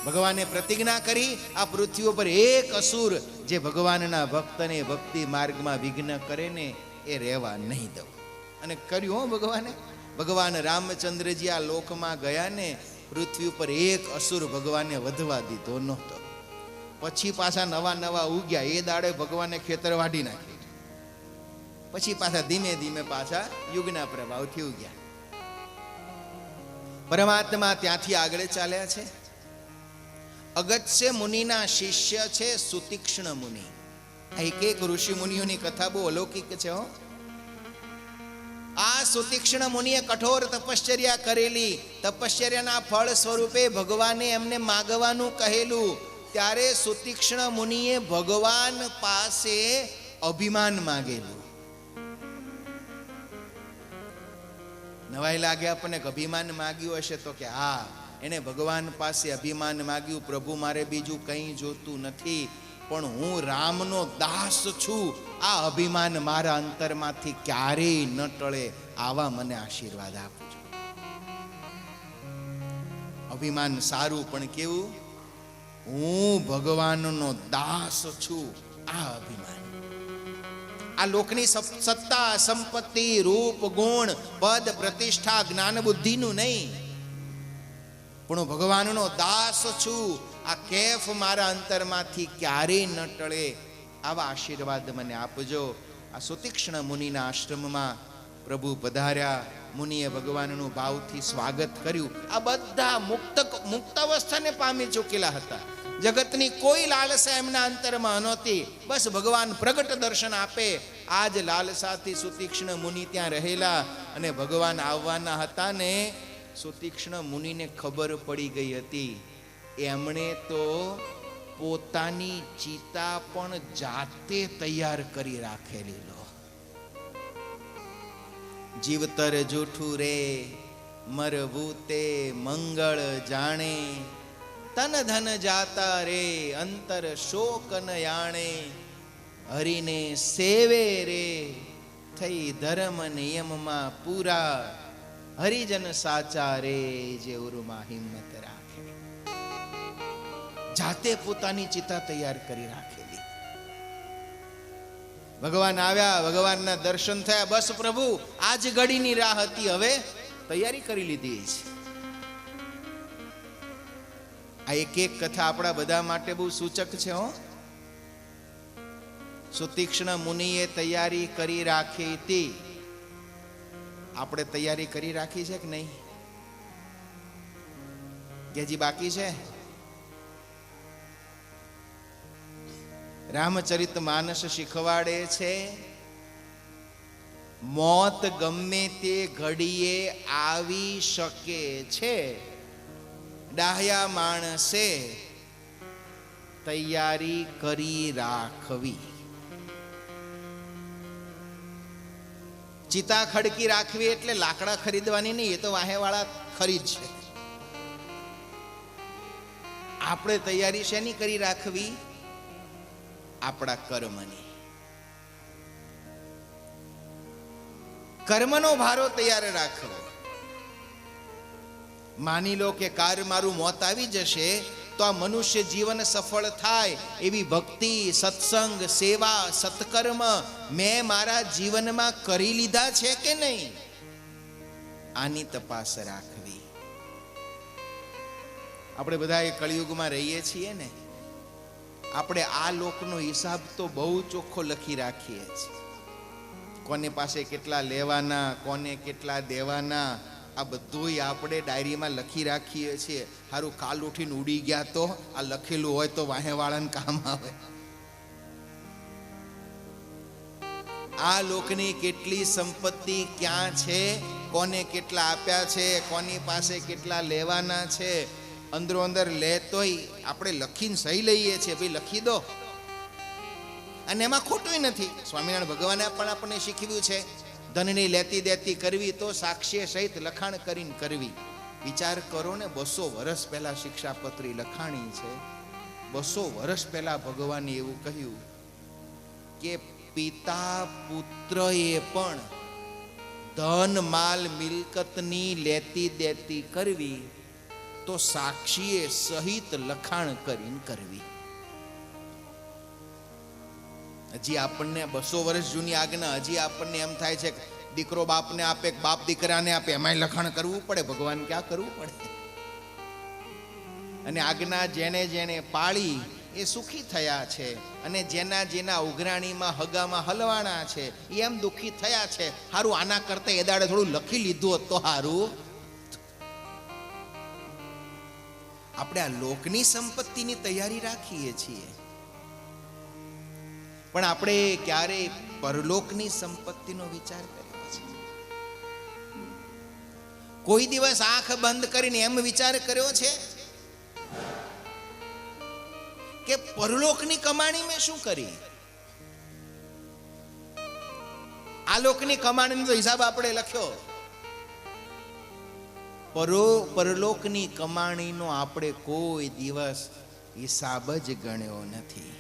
ભગવાને પ્રતિજ્ઞા કરી આ પૃથ્વી ઉપર એક અસુર જે ભગવાનના ભક્તને ભક્તિ માર્ગમાં વિઘ્ન કરે ને એ રહેવા નહીં દઉં. અને કર્યું હો ભગવાને. ભગવાન રામચંદ્રજી આ લોકમાં ગયા ને પૃથ્વી ઉપર એક અસુર ભગવાને વધવા દીધો નહોતો. પછી પાછા નવા ઉગ્યા. એ દાડે ભગવાને ખેતર વાઢી નાખી. પછી પાછા ધીમે ધીમે પાછા યુગના પ્રભાવથી ઉગ્યા. પરમાત્મા ત્યાંથી આગળ ચાલ્યા છે. અગત્ય મુનિના શિષ્ય છે સુતીક્ષ્ણ મુનિ. એક ઋષિ મુનિઓની કથા બહુ અલૌકિક છે હો. આ સુતીક્ષ્ણ મુનિએ કઠોર તપશ્ચર્યા કરેલી. તપશ્ચર્યાના ફળ સ્વરૂપે ભગવાને એમને માગવાનું કહેલું. ત્યારે સુતીક્ષ્ણ મુનિએ ભગવાન પાસે અભિમાન માગેલું. નવાઈ લાગે આપણને કે અભિમાન માગ્યું હશે તો કે હા, એને ભગવાન પાસે અભિમાન માગ્યું, પ્રભુ મારે બીજું કંઈ જોતું નથી, પણ હું રામનો દાસ છું. આ અભિમાન મારા અંતરમાંથી ક્યારેય ન ટળે, આવા મને આશીર્વાદ આપજો. અભિમાન સારું, પણ કેવું? હું ભગવાનનો દાસ છું, આ અભિમાન. આ લોકની સત્તા, સંપત્તિ, રૂપ, ગુણ, પદ, પ્રતિષ્ઠા, જ્ઞાન, બુદ્ધિનું નહીં, પણ હું ભગવાનનો દાસ છું. આ કેફ મારા અંતરમાંથી ક્યારેય ન ટળે, આવા આશીર્વાદ મને આપજો. આ સુતીક્ષ્ણ મુનિના આશ્રમમાં પ્રભુ પધાર્યા. મુનિએ ભગવાનનું ભાવથી સ્વાગત કર્યું. આ બધા મુક્ત અવસ્થાને પામી ચૂકેલા હતા. જગતની કોઈ લાલસા એમના અંતરમાં નહોતી. બસ ભગવાન પ્રગટ દર્શન આપે, આ જ લાલસાથી સુતીક્ષ્ણ મુનિ ત્યાં રહેલા. અને ભગવાન આવવાના હતા ને સુતીક્ષ્ણ મુનિને ખબર પડી ગઈ હતી. એમણે તો પોતાની ચિતા પણ જાતે તૈયાર કરી રાખેલી લો. જીવતર જૂઠું રે મરવું તે મંગળ જાણે, તન ધન જાતા રે અંતર શોક ન યાણે, હરિને સેવે રે થઈ ધર્મ નિયમમાં પૂરા, હરિજન સાચા રે જે ઉરમાં હિંમત રાખે. જાતે પોતાની ચિતા તૈયાર કરી રાખેલી. ભગવાન આવ્યા, ભગવાનના દર્શન થયા, બસ પ્રભુ આજ ઘડીની રાહ હતી, હવે તૈયારી કરી લીધી છે. આ એક એક કથા આપણા બધા માટે બહુ સૂચક છે. હો, સુતીક્ષ્ણ મુનિએ તૈયારી કરી રાખી હતી. આપણે તૈયારી કરી રાખી છે કે નહીં? કે હજી બાકી છે? રામચરિત માનસ શીખવાડે છે, મોત ગમે તે ઘડીએ આવી શકે છે, ડાહ્યા માણસે તૈયારી કરી રાખવી. ચિતા ખડકી રાખવી એટલે લાકડા ખરીદવાની નહીં, એ તો વાહેવાળા ખરીદશે. આપણે તૈયારી શેની કરી રાખવી? આપણા કર્મની. કર્મનો ભારો તૈયાર રાખવો. માની લો કે કાર મારું મોત આવી જશે તો આ મનુષ્ય જીવન સફળ થાય એવી ભક્તિ, સત્સંગ, સેવા, સત્કર્મ મેં મારા જીવનમાં કરી લીધા છે કે નહીં, આની તપાસ રાખવી. આપણે બધા એ કળિયુગમાં રહીએ છીએ ને, આપણે આ લોકનો હિસાબ તો બહુ ચોખ્ખો લખી રાખીએ છીએ. કોને પાસે કેટલા લેવાના, કોને કેટલા દેવાના, આ બધું આપણે ડાયરીમાં લખી રાખીએ છીએ. સારું કાલ ઉઠીને ઉડી ગયા તો આ લખેલું હોય તો વાહેવાળાને કામ આવે. આ લોકની કેટલી સંપત્તિ ક્યાં છે, કોને કેટલા આપ્યા છે, કોની પાસે કેટલા લેવાના છે, અંદરો અંદર લેતોય આપણે લખીને સહી લઈએ છીએ, ભાઈ લખી દો. અને એમાં ખોટું નથી. સ્વામિનારાયણ ભગવાને પણ આપણને શીખવ્યું છે, ધનની લેતી દેતી કરવી તો સાક્ષ્ય સહિત લખાણ કરીને કરવી. વિચાર કરો ને, 200 વર્ષ પહેલા શિક્ષાપત્રી લખાણી છે. 200 વર્ષ પહેલા ભગવાને એવું કહ્યું કે પિતા પુત્રએ પણ ધન માલ મિલકતની લેતી દેતી કરવી તો સાક્ષીએ સહિત લખાણ કરીને કરવી. હજી આપણને 200 વર્ષ જૂની આજ્ઞા, હજી આપણને એમ થાય છે કે દીકરો બાપને આપે, બાપ દીકરાને આપે, એમાંય લખાણ કરવું પડે. ભગવાન ક્યાં કરવું પડે? અને આજ્ઞા જેને જેને પાળી એ સુખી થયા છે, અને જેના જેના ઉઘરાણીમાં હગામાં હલવાણા છે એ એમ દુઃખી થયા છે. હારું આના કરતા એ દાડે થોડું લખી લીધું હોત તો હારું. આપણે આ લોકની સંપત્તિની તૈયારી રાખીએ છીએ, પણ આપણે ક્યારેય પરલોકની સંપત્તિનો વિચાર કર્યો છે? કોઈ દિવસ આંખ બંધ કરીને એમ વિચાર કર્યો છે કે પરલોકની કમાણી મેં શું કરી? આ લોકની કમાણીનો હિસાબ આપણે લખ્યો, પરલોકની કમાણીનો આપણે કોઈ દિવસ હિસાબ જ ગણ્યો નથી.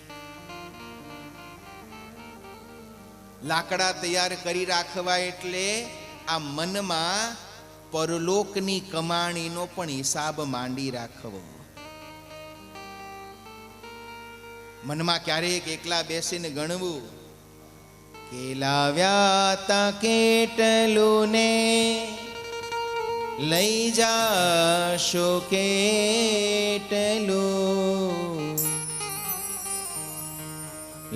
લાકડા તૈયાર કરી રાખવા એટલે આ મનમાં પરલોકની કમાણીનો પણ હિસાબ માંડી રાખવો. મનમાં ક્યારેક એકલા બેસીને ગણવું કે લાવ્યા તા કેટલું ને લઈ જાશો કેટલું,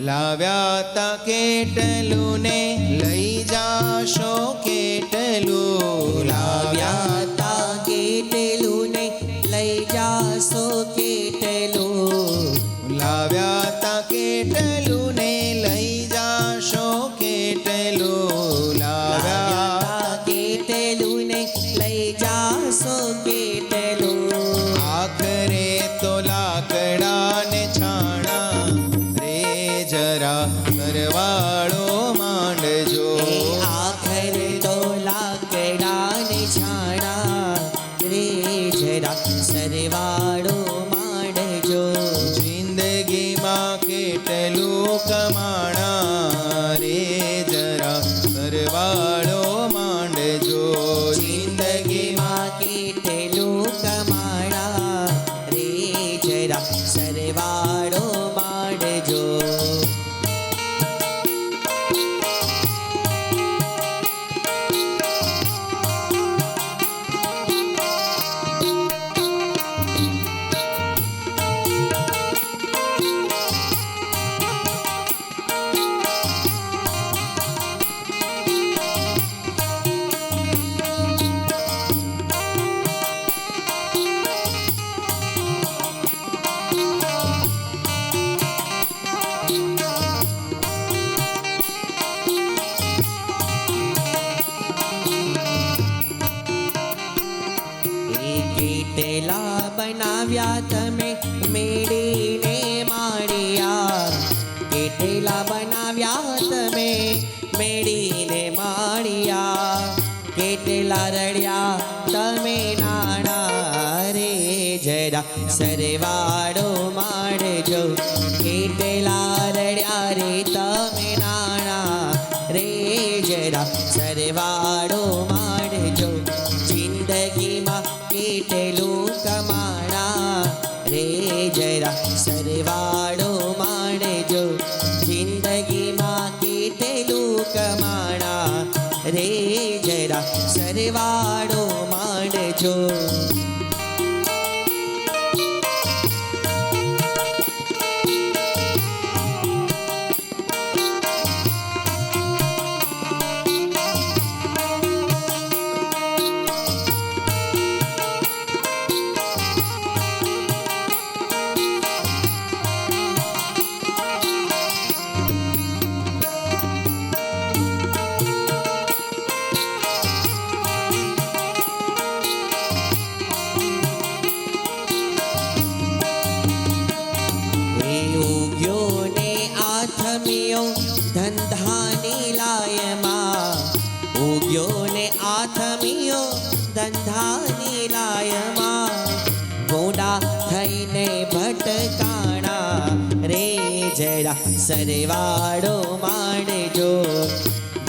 લાવ્યા તા કેટલું ને લઈ જાશો કેટલું, લાવ્યા તા કેટલું ને લઈ જાશો કેટલું, લાવ્યા તા કેટલું ને લઈ જાશો કેટલું, લાવ્યા કેટલું ને લઈ જાશો કેટલું, આખરે તો લાકડા ને છાં માણા રે જરા સરવાળો માંડજો. જિંદગીમાં કેટલું કમાણા રે જરા સરવાળો માંડજો. જિંદગીમાં કેટલું કમાણા રે જરા સરવાળો માંડજો. કેટલા બનાવ્યા તમે મેળીને માળિયા. કેટલા બનાવ્યા તમે મેળીને માળિયા. કેટલા રડ્યા તમે નાણા રે જરા સરવાળો માંડજો. કેટલા રડ્યા રે તમે નાણા રે જરા સરવાળો માંડજો. જિંદગીમાં કેટલું કમાણા રે જરા સરવાળો માંડજો. જિંદગીમાં કેટલું કમાણા રે જરા સરવાળો માંડજો. ધંધાની લાયમાં ઉગ્યો ને આથમિયો ધંધાની લાયમાં. ગોડા થઈને ભટકાણા રે જરા સરવાળો માંડજો.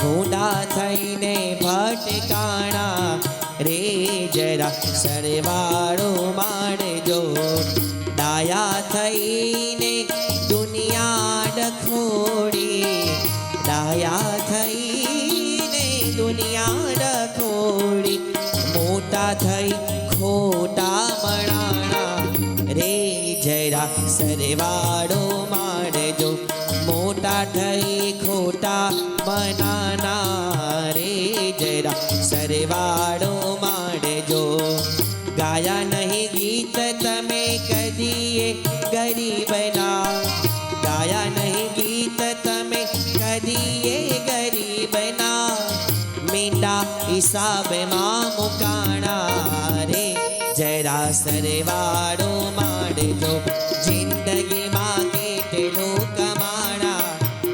ગોડા થઈને ભટકાણા રે જરા સરવાળો માંડજો. ડાયા થઈને દુનિયા ડખોડી. ડાયા થઈને દુનિયા ડખોડી. મોટા થઈ ખોટા મણાણા રે જરા સરવાળો માંડજો. મોટા થઈ ખોટા મનાના રે જરા સરવાળો માંડજો. ગાયા નહીં ગીત તમે કદીએ ગરીબના. ગાયા નહીં ગીત તમે કદીએ ગરીબના. મીંડા હિસાબમાં મુકાણા રે જરા સરવાળો માંડજો. જિંદગીમાં કેટલું કમાણા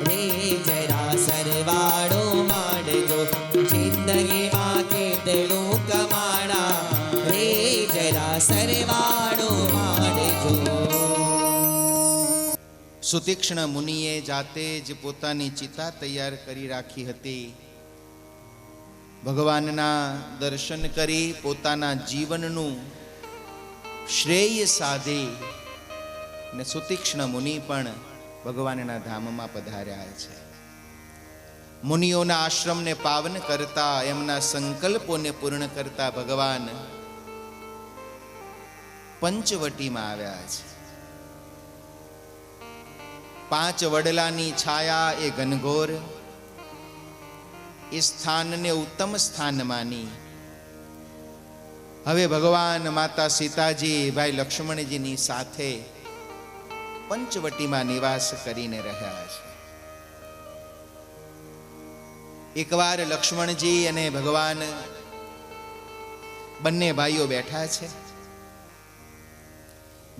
રે જરા સરવાળો માંડજો. જિંદગીમાં કેટલું કમાણા રે જરા સરવાળો માંડજો. સુતીક્ષ્ણ મુનિએ જાતે જ પોતાની ચિતા તૈયાર કરી રાખી હતી. ભગવાનના દર્શન કરી પોતાના જીવનનું શ્રેય સાધી ને સુતીક્ષ્ણ મુનિ પણ ભગવાનના ધામમાં પધાર્યા છે. મુનિઓના આશ્રમને પાવન કરતા, એમના સંકલ્પોને પૂર્ણ કરતા ભગવાન પંચવટીમાં આવ્યા છે. 5 વડલાની છાયા એ ઘનઘોર એ સ્થાનને ઉત્તમ સ્થાન માની હવે ભગવાન માતા સીતાજી ભાઈ લક્ષ્મણજીની સાથે પંચવટીમાં નિવાસ કરીને રહ્યા છે. એકવાર લક્ષ્મણજી અને ભગવાન બંને ભાઈઓ બેઠા છે.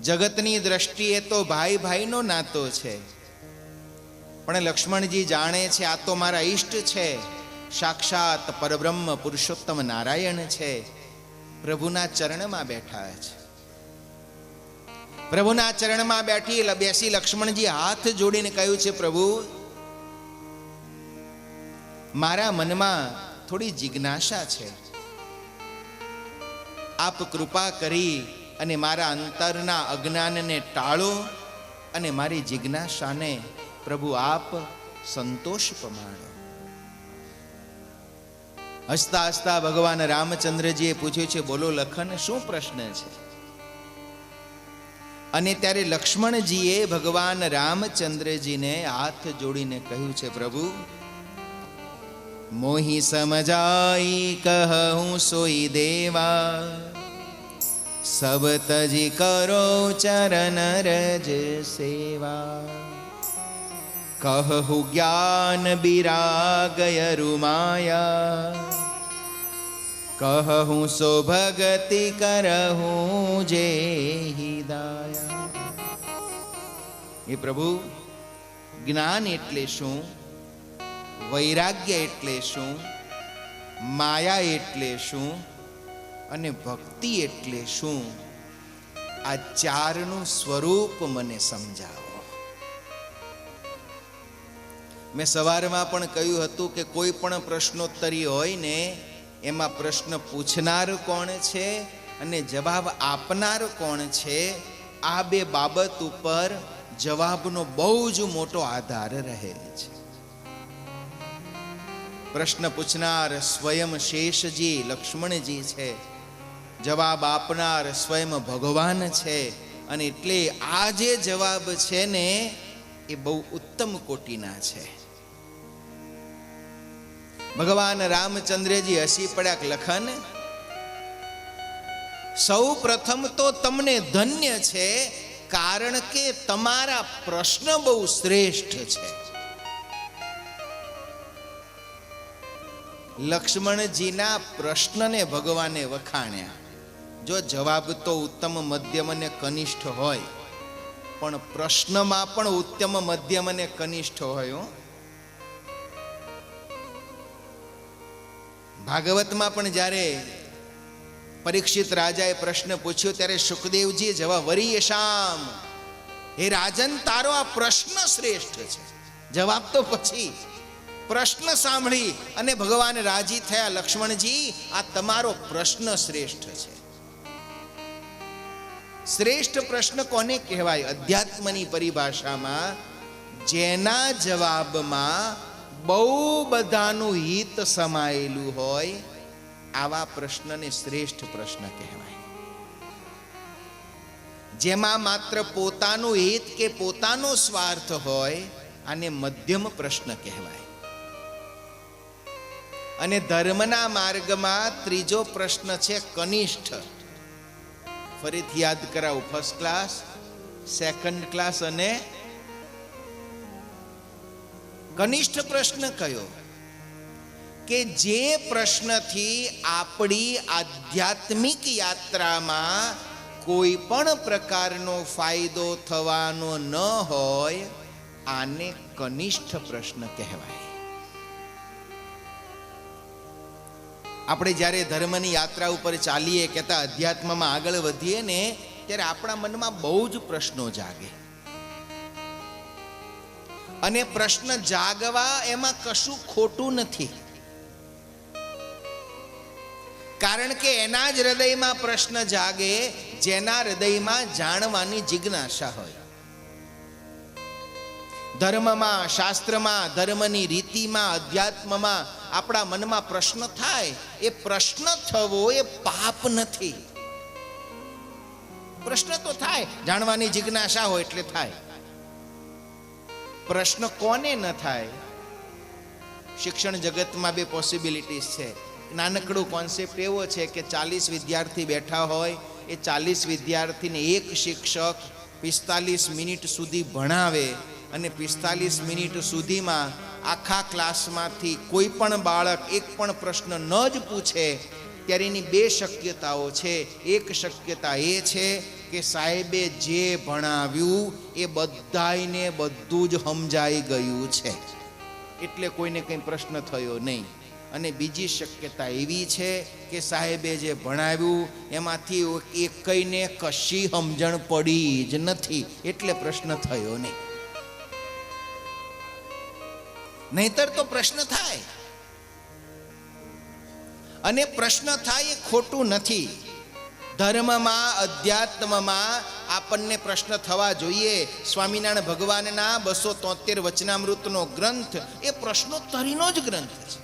જગતની દ્રષ્ટિએ તો ભાઈ ભાઈનો નાતો છે, પણ લક્ષ્મણજી જાણે છે આ તો મારા ઈષ્ટ છે, સાક્ષાત પરબ્રહ્મ પુરુષોત્તમ નારાયણ છે. પ્રભુના ચરણમાં બેઠા છે. પ્રભુના ચરણમાં બેસી લક્ષ્મણજી હાથ જોડીને કહ્યું છે, પ્રભુ, મારા મનમાં થોડી જિજ્ઞાસા છે. આપ કૃપા કરી અને મારા અંતરના અજ્ઞાનને ટાળો અને મારી જિજ્ઞાસાને પ્રભુ આપ સંતોષ પમાડો. હસતા હસતા ભગવાન રામચંદ્રજીએ પૂછ્યું છે, બોલો લખન, શું પ્રશ્ન છે? અને ત્યારે લક્ષ્મણજીએ ભગવાન રામચંદ્રજીને હાથ જોડીને કહ્યું છે, પ્રભુ, મોહી સમજાઈ કહું સોઈ દેવા, સબ તજી કરો ચરણ રજ સેવા. કહું જ્ઞાન બિરાગય રૂમાયા, કહું સો ભગતિ કરહું જે હિદાયા. એ પ્રભુ, જ્ઞાન એટલે શું, વૈરાગ્ય એટલે શું, માયા એટલે શું અને ભક્તિ એટલે શું, આ ચારનું સ્વરૂપ મને સમજાવો. મેં સવારમાં પણ કહ્યું હતું કે કોઈ પણ પ્રશ્નોત્તરી હોય ને એમાં પ્રશ્ન પૂછનાર કોણ છે અને જવાબ આપનાર કોણ છે, આ બે બાબત ઉપર જવાબનો બહુ જ મોટો આધાર રહે છે. પ્રશ્ન પૂછનાર સ્વયં શેષજી લક્ષ્મણજી છે, જવાબ આપનાર સ્વયં ભગવાન છે. અને એટલે આ જે જવાબ છે ને એ બહુ ઉત્તમ કોટીના છે. ભગવાન રામચંદ્રજી હસી પડ્યા, લખન, સૌ પ્રથમ તો તમને ધન્ય છે, કારણ કે તમારા પ્રશ્ન બહુ શ્રેષ્ઠ છે. લક્ષ્મણજીના પ્રશ્નને ભગવાને વખાણ્યા. જો જવાબ તો ઉત્તમ, મધ્યમ અને કનિષ્ઠ હોય, પણ પ્રશ્નમાં પણ ઉત્તમ, મધ્યમ અને કનિષ્ઠ હોય. ભાગવતમાં પણ જ્યારે પરીક્ષિત રાજાએ પ્રશ્ન પૂછ્યો ત્યારે સુખદેવજીએ જવાબ, વરીયશામ, હે રાજન, તારો આ પ્રશ્ન શ્રેષ્ઠ છે. જવાબ તો પછી, પ્રશ્ન સાંભળી અને ભગવાન રાજી થયા, લક્ષ્મણજી, આ તમારો પ્રશ્ન શ્રેષ્ઠ છે. શ્રેષ્ઠ પ્રશ્ન કોને કહેવાય? અધ્યાત્મની પરિભાષામાં જેના જવાબમાં બહુ બધાનું હિત સમાયેલું હોય, આવા પ્રશ્નને શ્રેષ્ઠ પ્રશ્ન કહેવાય. જેમાં માત્ર પોતાનું હિત કે પોતાનો સ્વાર્થ હોય, આને મધ્યમ પ્રશ્ન કહેવાય. અને ધર્મના માર્ગમાં ત્રીજો પ્રશ્ન છે કનિષ્ઠ. ફરીથી યાદ કરાવું, ફર્સ્ટ ક્લાસ, સેકન્ડ ક્લાસ અને કનિષ્ઠ પ્રશ્ન કયો? કે જે પ્રશ્નથી આપણી આધ્યાત્મિક યાત્રામાં કોઈ પણ પ્રકારનો ફાયદો થવાનો ન હોય, આને કનિષ્ઠ પ્રશ્ન કહેવાય. આપણે જ્યારે ધર્મની યાત્રા ઉપર ચાલીએ, કહેતા અધ્યાત્મમાં આગળ વધીએ ને, ત્યારે આપણા મનમાં બહુ જ પ્રશ્નો જાગે. અને પ્રશ્ન જાગવા એમાં કશું ખોટું નથી, કારણ કે એના જ હૃદયમાં પ્રશ્ન જાગે જેના હૃદયમાં જાણવાની જિજ્ઞાસા હોય. ધર્મમાં, શાસ્ત્રમાં, ધર્મની રીતિમાં, અધ્યાત્મમાં આપણા મનમાં પ્રશ્ન થાય, એ પ્રશ્ન થવો એ પાપ નથી. પ્રશ્ન તો થાય, જાણવાની જિજ્ઞાસા હોય એટલે થાય. પ્રશ્ન કોને ન થાય? શિક્ષણ જગતમાં બે પોસિબિલિટીઝ છે. નાનકડું કોન્સેપ્ટ એવો છે કે 40 વિદ્યાર્થી બેઠા હોય, એ 40 વિદ્યાર્થીને એક શિક્ષક 45 મિનિટ સુધી ભણાવે અને 45 મિનિટ સુધીમાં આખા ક્લાસમાંથી કોઈ પણ બાળક એક પણ પ્રશ્ન ન જ પૂછે, ત્યારે એની બે શક્યતાઓ છે. એક શક્યતા એ છે કે સાહેબે જે ભણાવ્યું એ બધાયને બધું જ સમજાઈ ગયું છે, એટલે કોઈને કંઈ પ્રશ્ન થયો નહીં. અને બીજી શક્યતા એવી છે કે સાહેબે જે ભણાવ્યું એમાંથી એકઈને કશી સમજણ પડી જ નથી, એટલે પ્રશ્ન થયો નહીં. નહીતર તો પ્રશ્ન થાય, અને પ્રશ્ન થાય એ ખોટું નથી. ધર્મમાં, અધ્યાત્મમાં આપણને પ્રશ્ન થવા જોઈએ. સ્વામિનારાયણ ભગવાનના 273 વચનામૃતનો ગ્રંથ એ પ્રશ્નોત્તરીનો જ ગ્રંથ છે.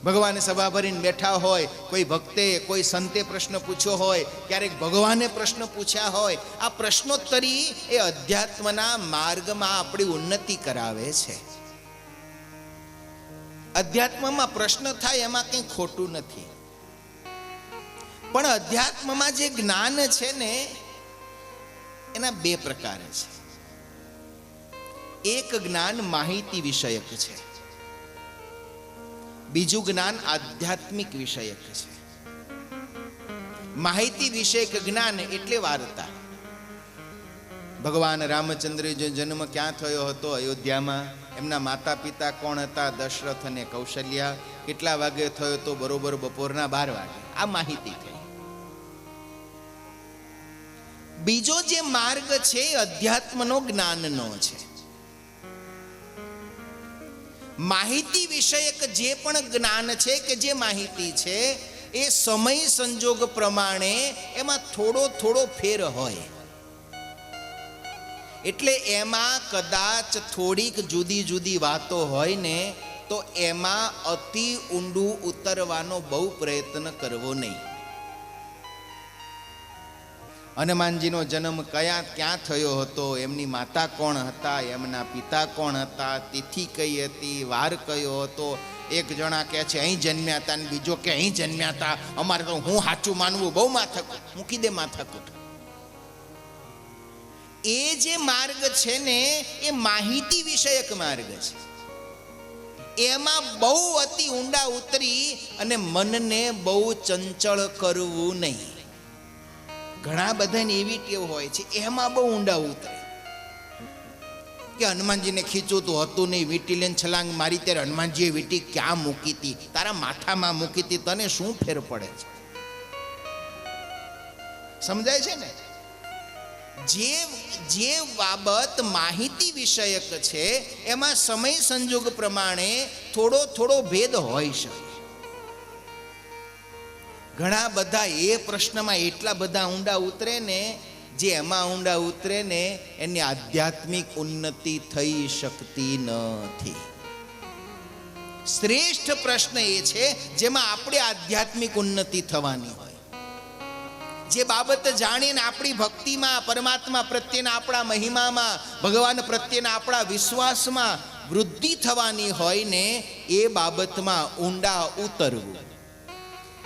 ભગવાન સભા ભરીને બેઠા હોય, કોઈ ભક્તે, કોઈ સંતે પ્રશ્ન પૂછ્યો હોય, ક્યારેક ભગવાને પ્રશ્ન પૂછ્યા હોય. આ પ્રશ્નોત્તરી એ અધ્યાત્મના માર્ગમાં આપણી ઉન્નતિ કરાવે છે. અધ્યાત્મમાં પ્રશ્ન થાય એમાં કંઈ ખોટું નથી, પણ અધ્યાત્મમાં જે જ્ઞાન છે ને એના બે પ્રકાર છે. એક જ્ઞાન માહિતી વિષયક છે, બીજું જ્ઞાન આધ્યાત્મિક વિષયક છે. માહિતી વિષયક જ્ઞાન એટલે વાર્તા. ભગવાન રામચંદ્રજીનો જન્મ ક્યાં થયો હતો? અયોધ્યામાં. એમના માતા પિતા કોણ હતા? દશરથ અને કૌશલ્યા. કેટલા વાગે થયો હતો? બરોબર બપોરના 12 વાગે. આ માહિતી થઈ. બીજો જે માર્ગ છે અધ્યાત્મનો, જ્ઞાનનો છે. માહિતી વિષયક જે પણ જ્ઞાન છે કે જે માહિતી છે એ સમય સંજોગ પ્રમાણે એમાં થોડો થોડો ફેર હોય. એટલે એમાં કદાચ થોડીક જુદી જુદી વાતો હોય ને તો એમાં અતિ ઊંડું ઉતરવાનો બહુ પ્રયત્ન કરવો નહીં. હનુમાનજીનો જન્મ ક્યાં થયો હતો? એમની માતા કોણ હતા? એમના પિતા કોણ હતા? તિથિ કઈ હતી? વાર કયો હતો? એક જણા કહે છે અહીં જન્મ્યા હતા, અને બીજો કે અહીં જન્મ્યા હતા. અમારે તો હું સાચું માનવું બહુ માથાકૂટ. મૂકી દે માથાકૂટ. એ જે માર્ગ છે ને એ માહિતી વિષયક માર્ગ છે. એમાં બહુ અતિ ઊંડા ઉતરી અને મનને બહુ ચંચળ કરવું નહીં. ઘણા બધાને એવી ટેવ હોય છે, એમાં બહુ ઊંડા ઉતરે કે હનુમાનજીને ખીચું તો હતું નહીં, વીંટી લઈને છલાંગ મારી ત્યારે હનુમાનજીએ વીંટી ક્યાં મૂકી હતી? તારા માથામાં મૂકી હતી, તને શું ફેર પડે છે? સમજાય છે ને? જે બાબત માહિતી વિષયક છે એમાં સમય સંજોગ પ્રમાણે થોડો થોડો ભેદ હોઈ શકે. ઘણા બધા એ પ્રશ્નમાં એટલા બધા ઊંડા ઉતરે ને, જે એમાં ઊંડા ઉતરે ને એની આધ્યાત્મિક ઉન્નતિ થઈ શકતી નથી. શ્રેષ્ઠ પ્રશ્ન એ છે જેમાં આપણે આધ્યાત્મિક ઉન્નતિ થવાની હોય. જે બાબત જાણીને આપણી ભક્તિમાં, પરમાત્મા પ્રત્યેના આપણા મહિમામાં, ભગવાન પ્રત્યેના આપણા વિશ્વાસમાં વૃદ્ધિ થવાની હોય ને એ બાબતમાં ઊંડા ઉતરવું.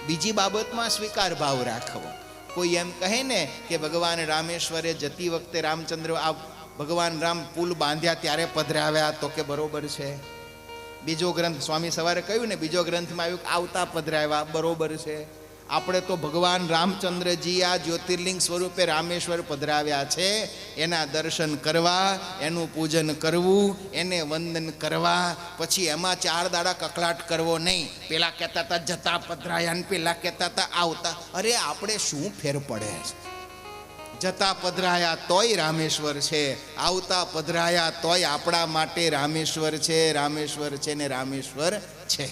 બીજી બાબતમાં સ્વીકાર ભાવ રાખવો. કોઈ એમ કહે ને કે ભગવાન રામેશ્વરે જતી વખતે રામચંદ્ર આ ભગવાન રામ પુલ બાંધ્યા ત્યારે પધરાવ્યા, તો કે બરોબર છે. બીજો ગ્રંથ સ્વામી સવારે કહ્યું ને, બીજો ગ્રંથમાં આવ્યું આવતા પધરાવ્યા, બરોબર છે. આપણે તો ભગવાન રામચંદ્રજી આ જ્યોતિર્લિંગ સ્વરૂપે રામેશ્વર પધરાવ્યા છે, એના દર્શન કરવા, એનું પૂજન કરવું, એને વંદન કરવા, પછી એમાં 4 દાડા કકળાટ કરવો નહીં. પેલા કહેતા હતા જતા પધરાયા ને પેલા કહેતા હતા આવતા. અરે આપણે શું ફેર પડે છે? જતા પધરાયા તોય રામેશ્વર છે, આવતા પધરાયા તોય આપણા માટે રામેશ્વર છે. રામેશ્વર છે ને રામેશ્વર છે.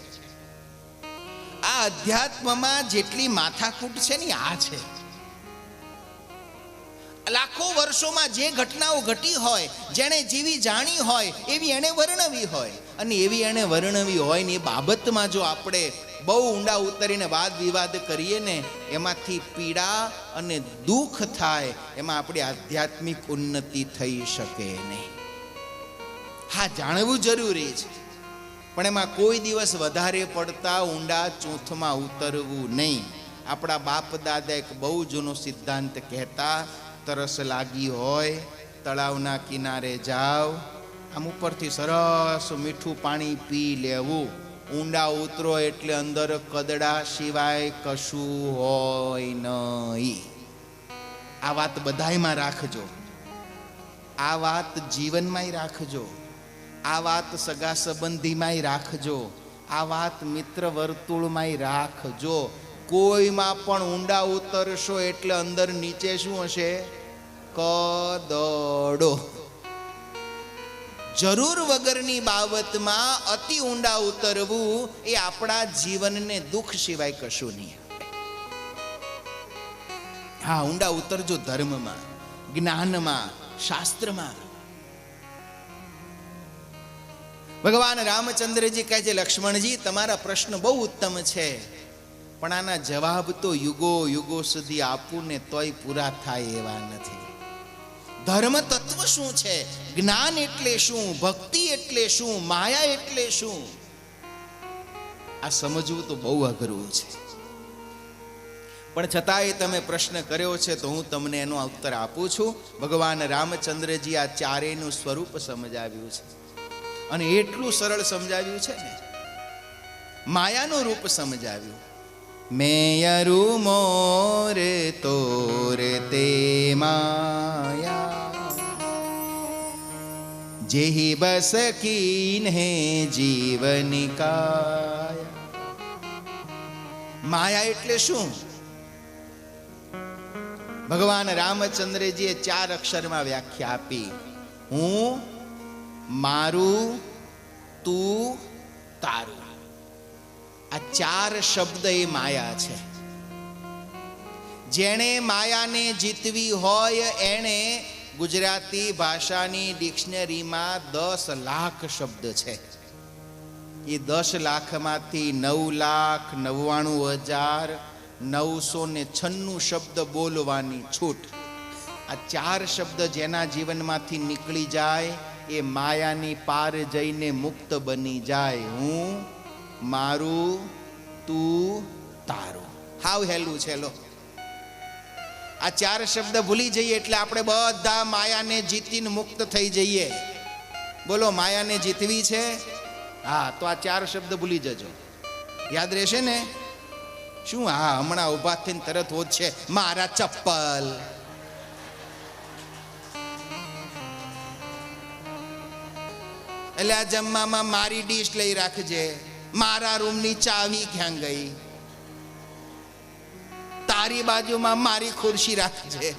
આ અધ્યાત્મમાં જેટલી માથાકૂટ છે ને આ છે. લાખો વર્ષોમાં જે ઘટનાઓ ઘટી હોય, જેણે જીવી જાણી હોય એવી એણે વર્ણવી હોય, અને એવી એણે વર્ણવી હોય ને એ બાબતમાં જો આપણે બહુ ઊંડા ઉતરીને વાદ વિવાદ કરીએ ને એમાંથી પીડા અને દુઃખ થાય. એમાં આપણી આધ્યાત્મિક ઉન્નતિ થઈ શકે નહીં. હા, જાણવું જરૂરી છે, પણ એમાં કોઈ દિવસ વધારે પડતા ઊંડા ચૂંથમાં ઉતરવું નહીં. આપણા બાપ દાદા એક બહુ જૂનો સિદ્ધાંત કહેતા, તરસ લાગી હોય તળાવના કિનારે જાઓ, આમ ઉપરથી સરસ મીઠું પાણી પી લેવું. ઊંડા ઉતરો એટલે અંદર કદડા સિવાય કશું હોય નહીં. આ વાત બધાયમાં રાખજો, આ વાત જીવનમાંય રાખજો, આ વાત સગા સંબંધીમાંય રાખજો, આ વાત મિત્ર વર્તુળમાં રાખજો. કોઈમાં પણ ઊંડા ઉતરશો એટલે અંદર નીચે શું હશે? કદડો. જરૂર વગરની બાબતમાં અતિ ઊંડા ઉતરવું એ આપણા જીવનને દુઃખ સિવાય કશું નહીં. હા, ઊંડા ઉતરજો ધર્મમાં, જ્ઞાનમાં, શાસ્ત્રમાં. ભગવાન રામચંદ્રજી કહે છે, લક્ષ્મણજી તમારા પ્રશ્ન બહુ ઉત્તમ છે, પણ આના જવાબ તો યુગો યુગો સુધી આપું ને તોય પૂરા થાય એવા નથી. ધર્મ તત્વ શું છે? જ્ઞાન એટલે શું? ભક્તિ એટલે શું? માયા એટલે શું? આ સમજવું તો બહુ અઘરું છે. પણ છતાંય તમે પ્રશ્ન કર્યો છે તો હું તમને એનો ઉત્તર આપું છું. ભગવાન રામચંદ્રજી આ ચારેયનું સ્વરૂપ સમજાવ્યું છે, અને એટલું સરળ સમજાવ્યું છે ને, માયાનું રૂપ સમજાવ્યું. મેયરુ મોરે તોરે તે માયા, જેહી બસ કીન્હે જીવનિકાયા. માયા એટલે શું? ભગવાન રામચંદ્રજીએ 4 અક્ષરમાં વ્યાખ્યા આપી. હું, મારું, તું, તારું. આ 4 શબ્દ એ માયા છે. જેણે માયાને જીતવી હોય એણે ગુજરાતી ભાષાની ડિક્શનરીમાં 10 લાખ શબ્દ છે. એ 10 લાખમાંથી 9,99,996 શબ્દ બોલવાની છૂટ. આ 4 શબ્દ જેના જીવનમાંથી નીકળી જાય એ માયાની પાર જઈને મુક્ત બની જાય. હું, મારું, તું, તારું. હાવ હેલું છે લો. આ 4 શબ્દ ભૂલી જઈએ એટલે આપણે બધા માયાને જીતીને મુક્ત થઈ જઈએ. બોલો, માયાને જીતવી છે? હા, તો આ 4 શબ્દ ભૂલી જજો. યાદ રહેશે ને? શું? હા, હમણાં ઉભા થઈને તરત હોત છે, મારા ચપ્પલ, એટલે આ જમવામાં મારી ડીશ લઈ રાખજે, મારા રૂમની ચાવી ક્યાં ગઈ, તારી બાજુમાં મારી ખુરશી રાખજે.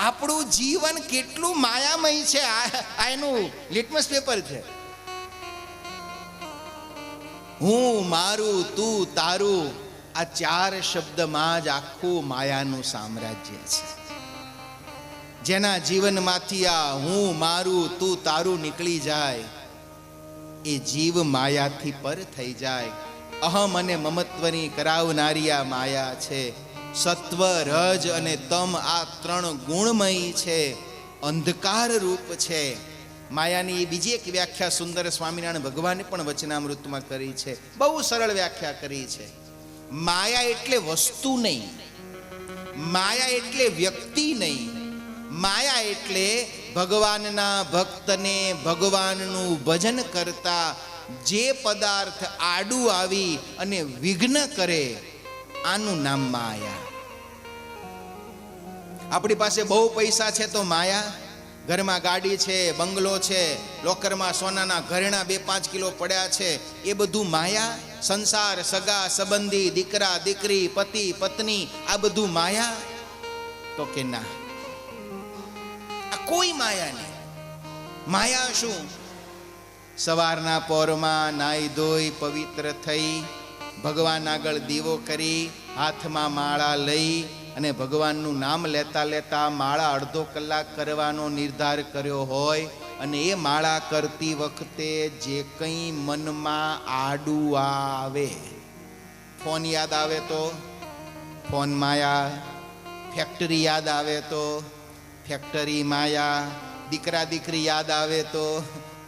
આપણું જીવન કેટલું માયામય છે આ એનું લિટમસ પેપર છે. હું, મારું, તું, તારું, આ 4 શબ્દમાં જ આખું માયાનું સામ્રાજ્ય છે. જેના જીવનમાંથી આ હું, મારું, તું, તારું નીકળી જાય એ જીવ માયાથી પર થઈ જાય. અહમ અને મમત્વની કરાવનારી આ માયા છે. સત્વ, રજ અને તમ આ 3 ગુણમય છે, અંધકાર રૂપ છે. માયાની બીજી એક વ્યાખ્યા સુંદર સ્વામિનારાયણ ભગવાને પણ વચનામૃતમાં કરી છે. બહુ સરળ વ્યાખ્યા કરી છે. માયા એટલે વસ્તુ નહીં, માયા એટલે વ્યક્તિ નહીં, માયા એટલે ભગવાનના ભક્તને ભગવાનનું ભજન કરતા જે પદાર્થ આડું આવી અને વિઘ્ન કરે આનું નામ માયા. આપણી પાસે બહુ પૈસા છે તો માયા. ઘરમાં ગાડી છે, બંગલો છે, લોકરમાં સોનાના ઘરેણા 2-5 કિલો પડ્યા છે, એ બધું માયા. સંસાર, સગા સંબંધી, દીકરા દીકરી, પતિ પત્ની, આ બધું માયા? તો કે ના, આ કોઈ માયા નહીં. માયા શું? સવારના પોરમાં નાઈ ધોઈ પવિત્ર થઈ ભગવાન આગળ દીવો કરી હાથમાં માળા લઈ અને ભગવાનનું નામ લેતા લેતા માળા અડધો કલાક કરવાનો નિર્ધાર કર્યો હોય અને એ માળા કરતી વખતે જે કંઈ મનમાં આડું આવે, ફોન યાદ આવે તો ફોન માયા, ફેક્ટરી યાદ આવે તો ફેક્ટરી માયા, દીકરા દીકરી યાદ આવે તો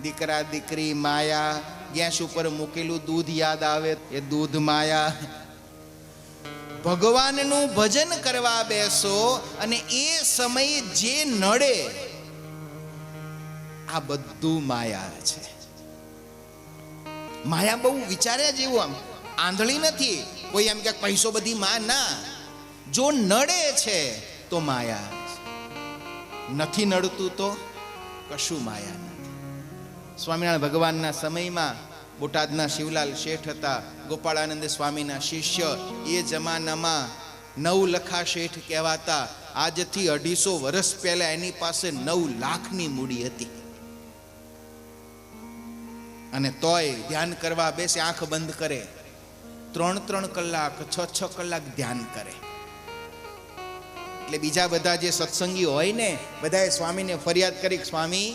દીકરા દીકરી માયા, ગેસ ઉપર મૂકેલું દૂધ યાદ આવે એ દૂધ માયા. ભગવાનનું ભજન કરવા બેસો અને એ સમયે જે નડે આ બધું માયા છે. માયા બહુ વિચાર્યા જેવું, આમ આંધળી નથી. કોઈ એમ કે પૈસો બધી માં, ના. જો નડે છે તો માયા, નથી નડતું તો કશું માયા નથી. સ્વામિનારાયણ ભગવાનના સમયમાં બોટાદના શિવલાલ શેઠ હતા, ગોપાળાનંદ સ્વામીના શિષ્ય. એ જમાનામાં નવલખા શેઠ કહેવાતા. આજથી 250 વર્ષ પહેલા એની પાસે 9 લાખની મૂડી હતી. અને તોય ધ્યાન કરવા બેસે, આંખ બંધ કરે, 3-3 કલાક 6-6 કલાક ધ્યાન કરે. એટલે બીજા બધા જે સત્સંગી હોય ને, બધાએ સ્વામીને ફરિયાદ કરી, સ્વામી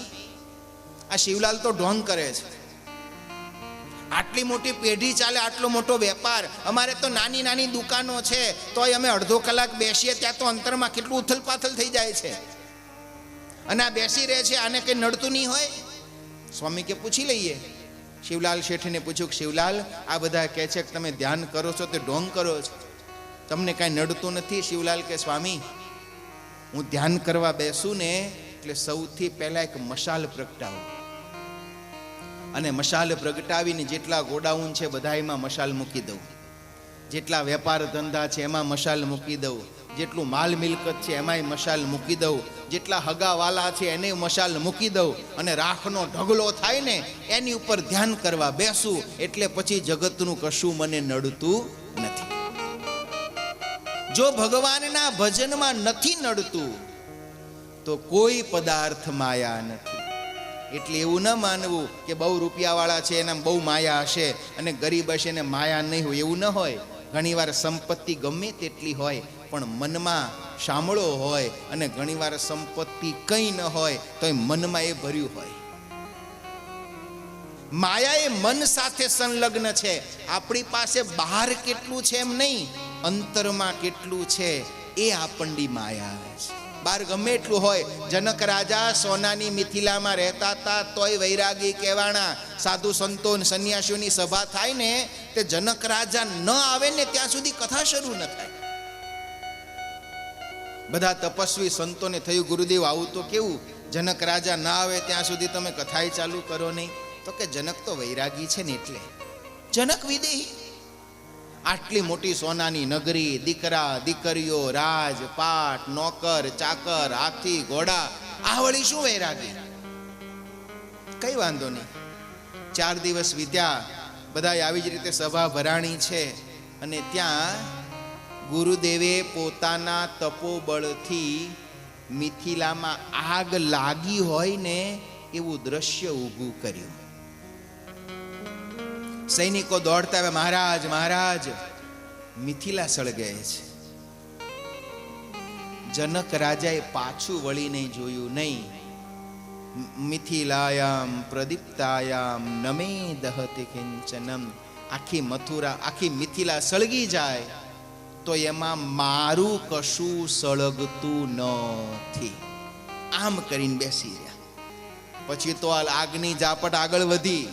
આ શિવલાલ તો ઢોંગ કરે છે, આટલી મોટી પેઢી ચાલે, આટલો મોટો વેપાર, અમારે તો નાની નાની દુકાનો છે, તોય અમે અડધો કલાક બેસીએ ત્યાં તો અંતરમાં કેટલું ઉથલ પાથલ થઈ જાય છે, અને આ બેસી રહે છે, આને કંઈ નડતું નહીં હોય? સ્વામી કે પૂછી લઈએ. શિવલાલ શેઠને પૂછ્યું કે શિવલાલ, આ બધા કહે છે કે તમે ધ્યાન કરો છો તે ઢોંગ કરો છો, તમને કાંઈ નડતું નથી? શિવલાલ કે સ્વામી, હું ધ્યાન કરવા બેસું ને એટલે સૌથી પહેલા એક મશાલ પ્રગટાવું, અને મશાલ પ્રગટાવીને જેટલા ગોડાઉન છે બધા એમાં મશાલ મૂકી દઉં, જેટલા વેપાર ધંધા છે એમાં મશાલ મૂકી દઉં, જેટલું માલ મિલકત છે એમાંય મશાલ મૂકી દઉં, જેટલા હગાવાલા છે એને મશાલ મૂકી દઉં, અને રાખનો ઢગલો થાય ને એની ઉપર ધ્યાન કરવા બેસું, એટલે પછી જગતનું કશું મને નડતું નથી. જો ભગવાનના ભજનમાં નથી નડતું તો કોઈ પદાર્થ માયા નથી. એટલે એવું ન માનવું કે બહુ રૂપિયાવાળા છે એના બહુ માયા હશે અને ગરીબ હશે એને માયા નહીં હોય, એવું ન હોય. ઘણીવાર સંપત્તિ ગમે તેટલી હોય પણ મનમાં શામળો હોય, અને ઘણીવાર સંપત્તિ કંઈ ન હોય તો મનમાં એ ભર્યું હોય. માયા એ મન સાથે સંલગ્ન છે. આપણી પાસે બહાર કેટલું છે એમ નહીં, અંતરમાં કેટલું છે એ આપણની માયા છે. બહાર ગમે એટલું હોય. જનક રાજા સોનાની મિથિલામાં રહેતા હતા તોય વૈરાગી કહેવાના. સાધુ સંતો સંન્યાસીઓની સભા થાય ને તે જનક રાજા ન આવે ને ત્યાં સુધી કથા શરૂ ન થાય. બધા તપસ્વી સંતોને થયું, ગુરુદેવ આવું તો કેવું, જનક રાજા ના આવે ત્યાં સુધી તમે કથાય ચાલુ કરો નહીં? તો કે જનક તો વૈરાગી છે ને એટલે. જનક વિદેહી, આટલી મોટી સોનાની નગરી, દીકરા દીકરીઓ, રાજ પાટ, નોકર ચાકર, હાથી ઘોડા, આ વળી શું વૈરાગી? કઈ વાંધો નહીં. 4 દિવસ વીત્યા, બધા આવી જ રીતે સભા ભરાણી છે, અને ત્યાં ગુરુદેવે પોતાના તપોબળથી મિથિલામાં આગ લાગી હોય ને એવું દ્રશ્ય ઊભું કર્યું. સૈનિકો દોડતા આવે, મહારાજ મહારાજ મિથિલા સળગે છે. જનક રાજાએ પાછું વળીને જોયું નહીં. મિથિલાયામ પ્રદીપ્તાયામ નમે દહતે કિંચનમ. આખી મથુરા, આખી મિથિલા સળગી જાય તો એમાં મારું કશું સળગતું નથી. આમ કરીને બેસી રહ્યા. પછી તો આગની ઝાપટ આગળ વધી.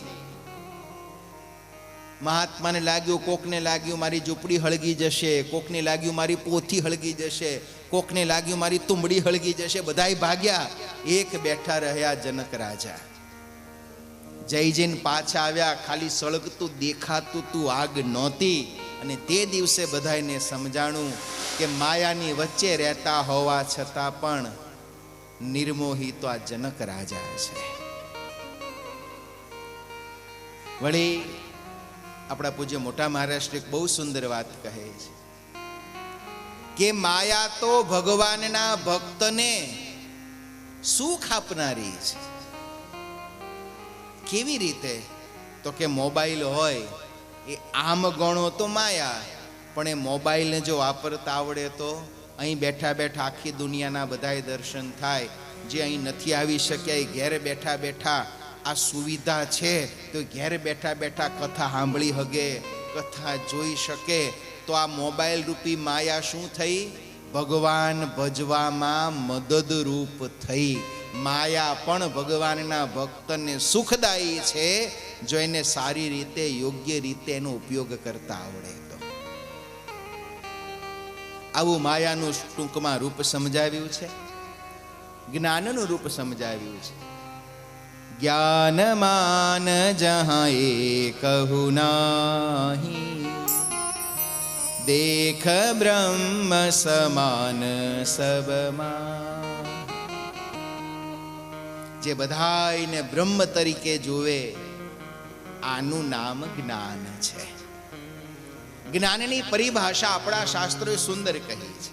મહાત્માને લાગ્યું, કોકને લાગ્યું મારી ઝૂંપડી હળગી જશે, કોકને લાગ્યું મારી પોથી હળગી જશે, કોકને લાગ્યું મારી તુંબડી હળગી જશે. બધાય ભાગ્યા, એક બેઠા રહ્યા જનક રાજા. જઈને પાછા આવ્યા, ખાલી સળગતું દેખાતું તું આગ નહોતી. અને તે દિવસે બધાને સમજાણું કે માયાની વચ્ચે રહેતા હોવા છતાં પણ નિર્મોહી તો આ જનક રાજા છે. વળી આપણા પૂજ્ય મોટા મહારાષ્ટ્ર એક બહુ સુંદર વાત કહે છે કે માયા તો ભગવાનના ભક્તને સુખ આપનારી છે. કેવી રીતે? તો કે મોબાઈલ હોય એ આમ ગણો તો માયા, પણ એ મોબાઈલને જો વાપરતા આવડે તો અહીં બેઠા બેઠા આખી દુનિયાના બધાય દર્શન થાય. જે અહીં નથી આવી શક્યા એ ઘેર બેઠા બેઠા આ સુવિધા છે તો ઘેર બેઠા બેઠા કથા સાંભળી શકે, કથા જોઈ શકે. તો આ મોબાઈલ રૂપી માયા શું થઈ? ભગવાન ભજવામાં મદદરૂપ થઈ. માયા પણ ભગવાનના ભક્તને સુખદાયી છે જો એને સારી રીતે યોગ્ય રીતે એનો ઉપયોગ કરતા આવડે તો. આવું માયાનું ટૂંકમાં રૂપ સમજાવ્યું છે, જ્ઞાનનું રૂપ સમજાવ્યું છે. જ્ઞાન માન જહાં એકહુ નાહી, દેખ બ્રહ્મ સમાન સબમાં. જે બધાયને બ્રહ્મ તરીકે જોવે, આનું નામ જ્ઞાન છે. જ્ઞાનની પરિભાષા આપણા શાસ્ત્રોએ સુંદર કહી છે.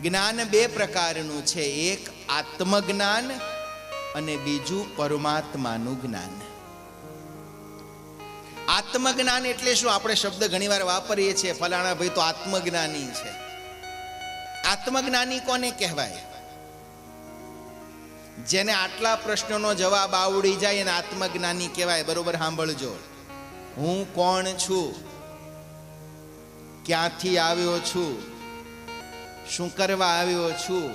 જ્ઞાન બે પ્રકારનું છે, એક આત્મજ્ઞાન અને બીજું પરમાત્માનું જ્ઞાન. આત્મજ્ઞાન એટલે શું? આપણે શબ્દ ઘણીવાર વાપરીએ છીએ, ફલાણા ભાઈ તો આત્મજ્ઞાની છે. આત્મજ્ઞાની કોને કહેવાય? જેને આટલા પ્રશ્નોનો જવાબ આવડી જાય એને આત્મજ્ઞાની કહેવાય. બરોબર સાંભળજો. હું કોણ છું, ક્યાંથી આવ્યો છું, શું કરવા આવ્યો છું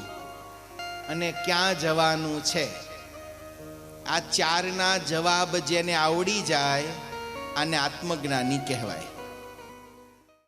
અને ક્યાં જવાનું છે, આ ચારના જવાબ જેને આવડી જાય આને આત્મજ્ઞાની કહેવાય.